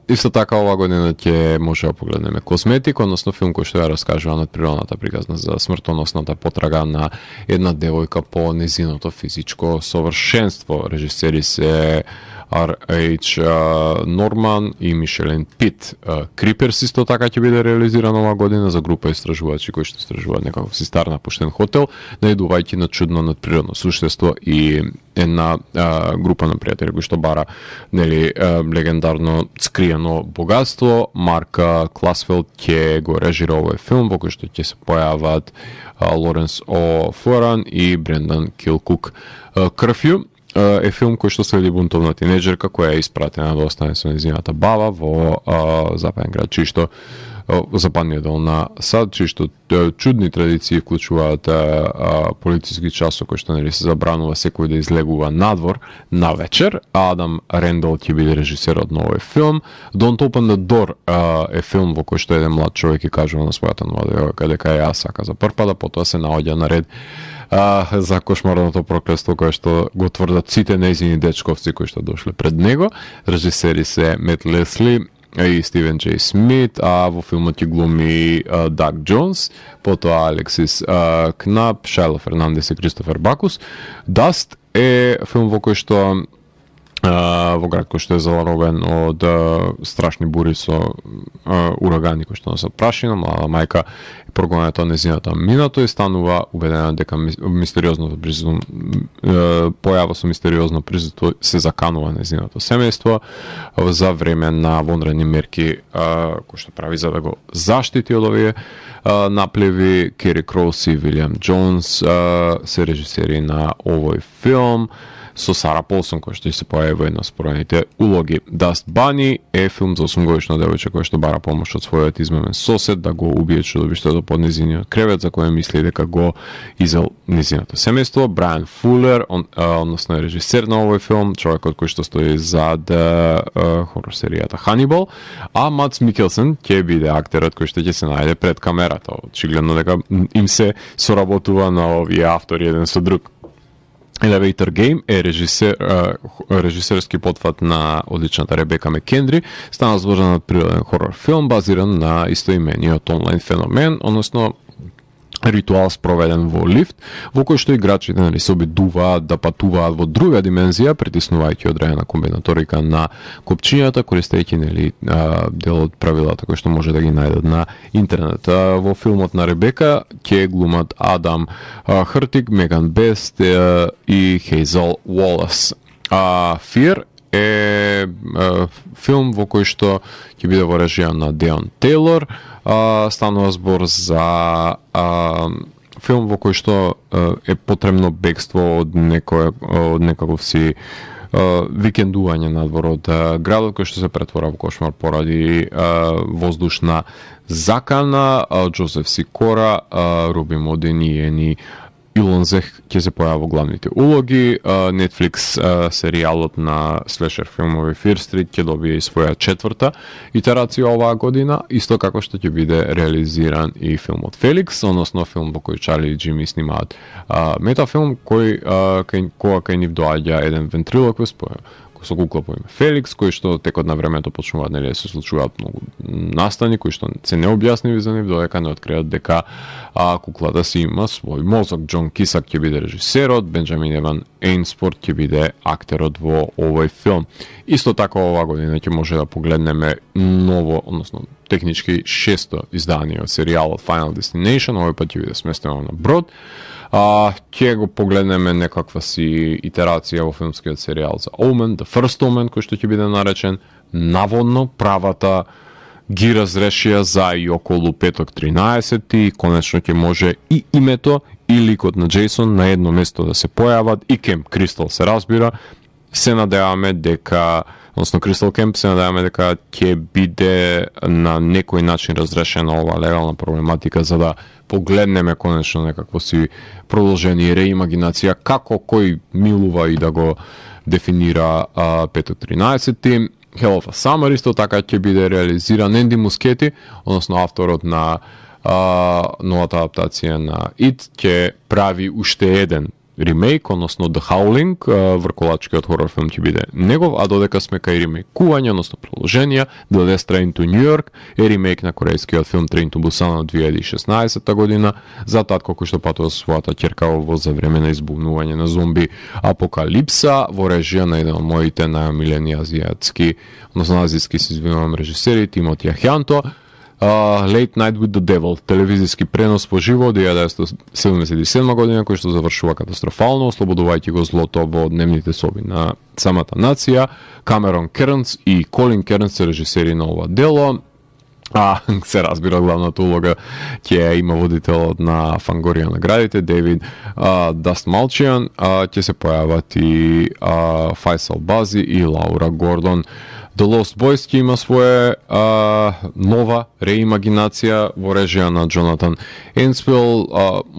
Исто така ова година ќе може да погледнеме Косметик, односно филм кој што ја раскажува надприродната приказна за смртоносната потрага на една девојка по незиното физичко совршенство. Режисери се R.H. Норман и Мишелен Пит. Криперс исто така ќе биде реализиран ова година за група истражувачи кои што истражуваат некаков си стар напуштен хотел, наидувајќи на чудно надприродно суштество и една група на пријатели кои што бара нели легендарно скриено богатство. Марк Класфелд ќе го режира овој филм во кој што ќе се појават Лоренс О. Форан и Брендан Килкук. Крфју е филм кој што следи бунтовна тинеџерка која е испратена да остане со незината баба во западен град, чии што западниот дел на САД, чии што чудни традиции вклучуваат полициски час кој што нели се забранува секој да излегува надвор на вечер. Адам Рендол ќе биде режисерот на овој филм. Don't Open the Door е филм во кој што еден млад човек ќе кажува на својата нова девојка дека ја сака за прв пат, потоа се наоѓа на ред за кошмарното проклество кое што го тврдат сите нејзини дечковци кои што дошле пред него. Режисери се Мет Лесли и Стивен Джей Смит, а во филмот ќе глуми Даг Джонс, потоа Алексис Кнап, Шайло Фернандес и Кристофер Бакус. Даст е филм во кој што во град кој што е заларовен од страшни бури со урагани кои што носат прашина, млада мајка е прогонета нејзината минато и станува убедена дека мистериозното присуство појава со мистериозно присуство се заканува нејзиното семејство за време на вонредни мерки кои што прави за да го заштити од овие наплеви. Кери Кроус и Вилијам Джонс се режисери на овој филм со Сара Полсон, која што се појави во една спорените улоги. Даст Бани е филм за 8-годишна девојче која што бара помош од својот измамен сосед да го убие чудовиштето под незиниот кревет, за кој мисли дека го изел незиното семејство. Брайан Фулер, односно е режисер на овој филм, човекот кој што стои зад хорор серијата Hannibal, а Мац Микелсен ќе биде актерот кој што ќе се најде пред камерата. Очигледно дека им се соработува на овие автори еден со друг. Elevator Game е режисерски потфат на одличната Ребека Мекендри. Стана збор за природен хорор филм базиран на истоимениот онлайн феномен, односно ритуал спроведен во лифт, во кој што играчите се обидуваат да патуваат во друга димензија, притиснувајќи одредена комбинаторика на копчињата, користејќи дел од правилата кои што може да ги најдат на интернет. Во филмот на Ребека ќе глумат Адам Хртик, Меган Бест и Хейзел Уолас. Fear е филм во кој што ќе биде во режија на Деон Тейлор. Станува збор за филм во кој што е потребно бегство од некаков си викендување надвор од градот, кој што се претвора во кошмар поради воздушна закана. Джозеф Сикора, Руби Модин и Ени Илонзех ќе се појава во главните улоги. Netflix серијалот на слешер филмови Fear Street ќе добие и своја четврта итерација оваа година, исто како што ќе биде реализиран и филмот Феликс, односно филм во кој Чарли и Джими снимаат метафилм кога кај нив доаѓа еден вентрилоквист со кукла по име Феликс, кој што текот на времето почнуваат да се случуваат многу настани кои што се необјасниви за нив, додека не откријат дека куклата си има свој мозок. Џон Кисак ќе биде режисерот, Бенџамин Еван Ейнспорт ќе биде актерот во овој филм. Исто така оваа година ќе може да погледнеме ново, односно технички шесто издание од серијалот Final Destination, овој пат ќе биде сместено на брод. Ќе го погледнеме некаква си итерација во филмскиот серијал за Omen, The First Omen, кој што ќе биде наречен наводно правата ги разрешија за и околу петок 13 и конечно ќе може и името и ликот на Джейсон на едно место да се појават и Кемп Кристал се разбира. Се надеваме дека, односно Кристал Кемп, се надеваме дека ќе биде на некој начин разрешена ова легална проблематика за да погледнеме конечно некакво си продолжение реимагинација како кој милува и да го дефинира петок 13. Hell of a Summer исто така ќе биде реализиран. Енди Мускети, односно авторот на новата адаптација на It, ќе прави уште еден ремейк, односно The Howling, врколачкиот хорор филм ќе биде негов, а додека сме кај ремейкување, односно продолженија, The Death Train to New York е ремейк на корејскиот филм Train to Busan од 2016 година, за татко кој што патува со својата ќерка во за време на избунување на зомби апокалипса, во режија на еден од моите најомилени азиатски, односно азиски се извинувам режисери, Тимоти Ахјанто. Late Night with the Devil, телевизиски пренос по живо од 1977 година, кој што завршува катастрофално, ослободувајќи го злото во дневните соби на самата нација. Камерон Кернс и Колин Кернс се режисери на ова дело. Се разбира, главната улога ќе има водителот на Фангорија наградите, Дейвид Даст Малчијан, ќе се појават и Файсал Бази и Лаура Гордон. The Lost Boys ќе има своја нова реимагинација во режија на Джонатан Енспел,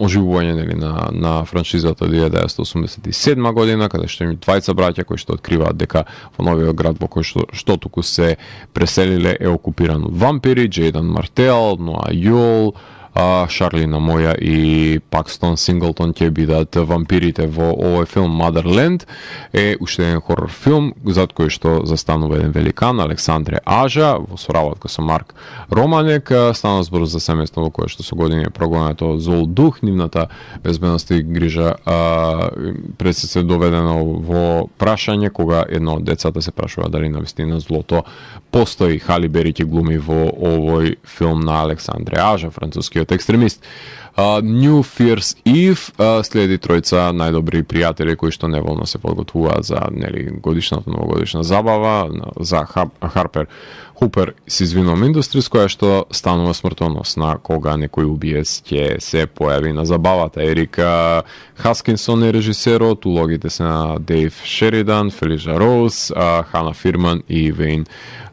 оживување на франшизата 1987 година, каде што има двајца браќа кои што откриваат дека во новиот град во кој што туку се преселиле е окупиран од вампири, Джейдан Мартел, Ноа Юл, Шарлина Моја и Пакстон Синглтон ќе бидат вампирите во овој филм Motherland. Е уште еден хорор филм зад кој што застанува еден великан, Александре Ажа, во соработка со Марк Романек. Стана збор за семејство во кое што со години е прогонето зол дух, нивната безбедност и грижа пред се доведено во прашање, кога едно од децата се прашува дали навистина злото постои. Хали Бери ќе глуми во овој филм на Александре Ажа, францускиот екстремист. New Fierce Eve следи тројца најдобри пријатели кои што неволно се подготвуваат за годишната новогодишна забава за Харпер Хупер Сизвином Industries, која што станува смртоносна кога некој убиец ќе се појави на забавата. Ерик Хаскинсон е режисерот, улогите се на Дейв Шеридан, Фелижа Роуз, Хана Фирман и Вейн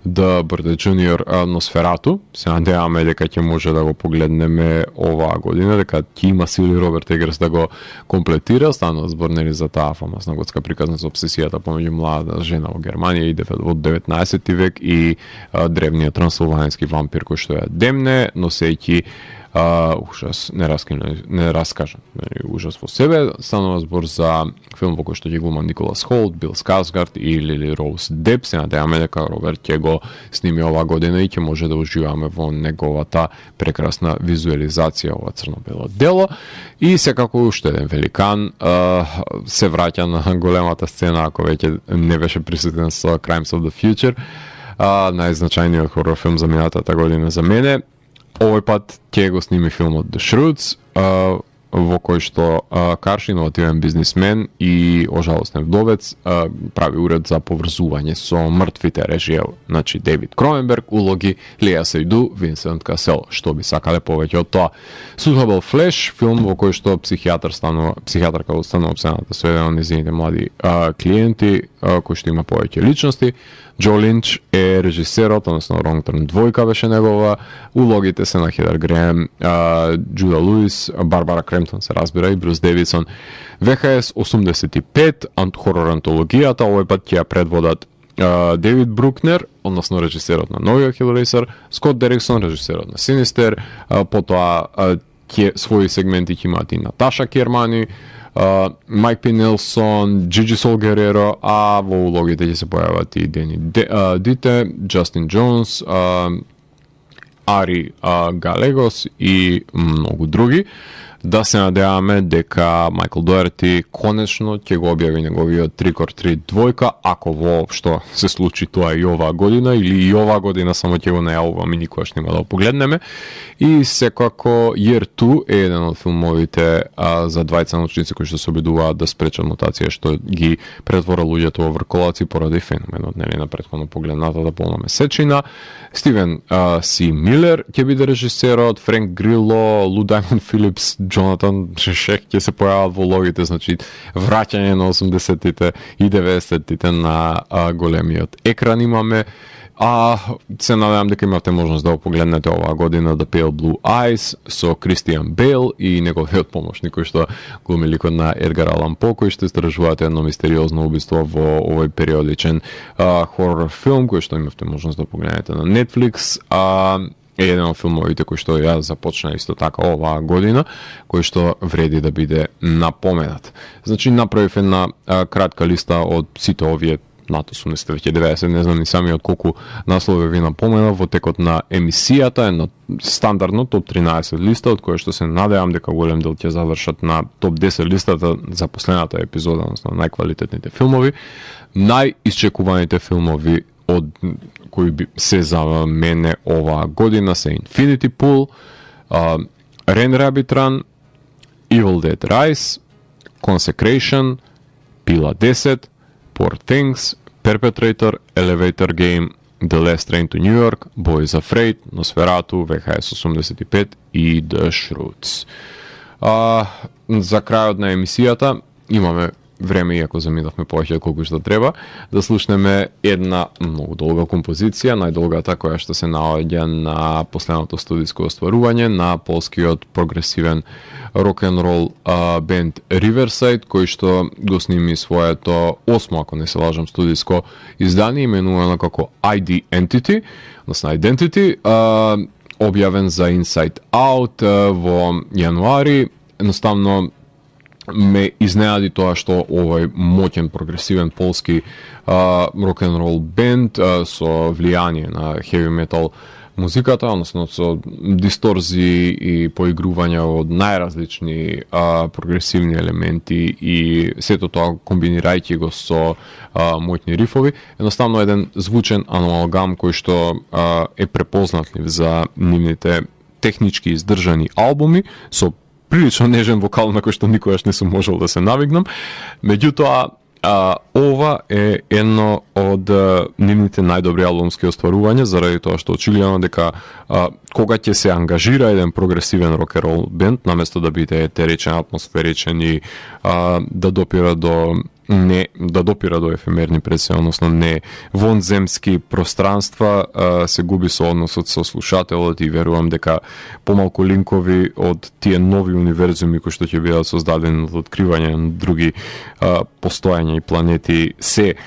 Д. Бърде Джуниор. Носферату. Се надеваме дека ќе може да го погледнеме оваа година, дека ќе има сили Роберт Егерс да го комплетира. Станува збор за таа фамозна готска приказна за обсесијата помеѓу млада жена во Германија и во 19 век и древниот трансилвански вампир кој што ја демне, носејќи ужас, не раскажан, ужас во себе. Станува збор за филм во кој што ќе глума Николас Холт, Бил Скарсгард и Лили Роуз Деп. Се надеваме дека Роберт ќе го сними оваа година и ќе може да уживаме во неговата прекрасна визуализација, ова црно-бело дело. И секако уште еден великан се враќа на големата сцена, ако веќе не беше присутен со Crimes of the Future, најзначајниот хорор филм за минатата година за мене. Овој пат ќе го сними филмот The Shrewds, во кој што Карш, иновативен бизнисмен и ожалостен вдовец, прави уред за поврзување со мртвите. Режија, значи Дейвид Кроненберг, улоги Леа Сейду, Винсент Касел, што би сакале повеќе од тоа. Suitable Flash, филм во кој што психијатарка останува обсената со еден од незините млади клиенти, кој што има повеќе личности. Джо Линч е режисерот, односно Wrong Turn 2 беше негова. Улогите се на Хедер Греем, Джуда Луис, Барбара Кремптон се разбира и Брюс Девидсон. ВХС 85, хорор антологијата, овој пат ќе ја предводат Дейвид Брукнер, односно режисерот на новиот Hellraiser, Скот Дериксон, режисерот на Sinister, потоа своји сегменти ќе имаат и Наташа Кермани, Майк Пи Нелсон, Джиджи Сол Гереро, а во улогите ќе се појават и Дени Дите, Джастин Джонс, Ари Галегос и многу други. Да се надеваме дека Майкл Доерти конечно ќе го објави неговиот Trick or Treat 2, ако воопшто се случи тоа и оваа година, или и оваа година само ќе го најавуваме и никогаш нема да го погледнеме. И секако Year 2 е еден од филмовите за двајца научници кои што се обидуваат да спречат мутација што ги претвора луѓето во врколаци поради феноменот на претходно погледнатата полна месечина. Стивен Си Милер ќе биде режисерот, Френк Грило, Лу Даймонд Филипс, Джонатан Шешек ќе се појават во улогите, значи враќање на 80-тите и 90-тите на големиот екран имаме. Се надевам дека имате можност да го погледнете оваа година The Pale Blue Eyes со Кристијан Бейл и неговиот помошник кој што глуми ликот на Едгар Алан По, кој што истражуваат едно мистериозно убиство во овој периодичен хорор филм кој што имавте можност да погледнете на Netflix. Е еден од филмовите кој што ја започна исто така оваа година, кој што вреди да биде напоменат. Значи направив една кратка листа од сите овие над 80, веќе 90, не знам ни сами од колку наслови ви напомена во текот на емисијата, едно стандардно топ 13 листа, од која што се надевам дека голем дел ќе завршат на топ 10 листата за последната епизода, односно најквалитетните филмови. Најисчекуваните филмови од кои се за мене оваа година се Infinity Pool, Rain Rabbit Run, Evil Dead Rise, Consecration, Pila 10, Poor Things, Perpetrator, Elevator Game, The Last Train to New York, Boys Afraid, Nosferatu, VHS 85 и The Shrewds. За крајот на емисијата имаме време, иако заминавме повеќе од колку што треба, да слушнеме една многу долга композиција, најдолгата која што се наоѓа на последното студиско остварување на полскиот прогресивен рок-н-рол бенд Riverside, кој што го сними своето 8, ако не се лажам, студиско издание, именувано како ID Entity, односно Identity. објавен за Inside Out во јануари. Едноставно ме изненади тоа што овој моќен прогресивен полски рок-н-рол бенд со влијание на heavy metal музиката, односно со дисторзии и поигрувања од најразлични прогресивни елементи и сето тоа комбинирајќи го со моćни рифови, едноставно еден звучен амалгам кој што е препознатлив за нивните технички издржани албуми со прилично нежен вокал на кој што никогаш не сум можел да се навигнам. Меѓутоа, ова е едно од нивните најдобри албумски остварувања, заради тоа што очигледно дека кога ќе се ангажира еден прогресивен рок-н-рол бенд, наместо да биде етеричен, атмосферичен и да допира до ефемерни представи, односно не вонземски пространства, се губи со односот со слушателот и верувам дека помалку линкови од тие нови универзуми кои што ќе бидат создадени од откривање на други постојања и планети се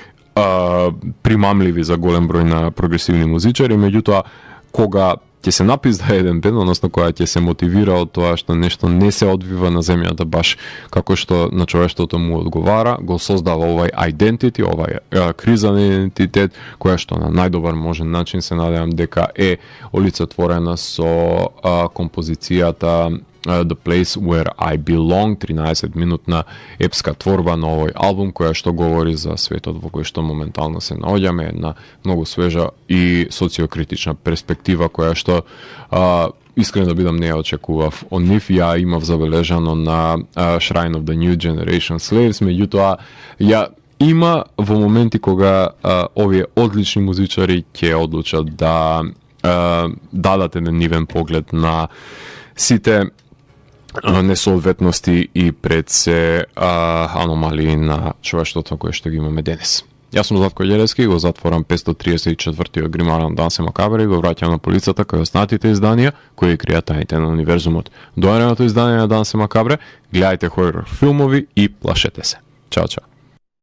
примамливи за голем број на прогресивни музичари. Меѓутоа, кога ќе се напизда еден бенд, односно која ќе се мотивира од тоа што нешто не се одвива на земјата баш како што на човештвото му одговара, го создава овај identity, овај криза на идентитет, која што на најдобар можен начин се надевам дека е олицетворена со композицијата The Place Where I Belong, 13-минутна епска творба на овој албум, која што говори за светот во кој што моментално се наоѓаме, една многу свежа и социокритична перспектива која што искрено да бидам не ја очекував од нив. Ја имав забележано на Shrine of the New Generation Slaves, меѓутоа ја има во моменти кога овие одлични музичари ќе одлучат да дадат еден нивен поглед на сите несоодветности и пред се аномалии на човештвото кое што ги имаме денес. Јас сум Златко Ѓелевски, го затворам 534-тиот гримаран Дансе Макабре и го враќам на полицата кај останатите изданија кои кријат тајните на универзумот. Доареното издание на Дансе Макабре, гледајте хорор филмови и плашете се. Чао, чао.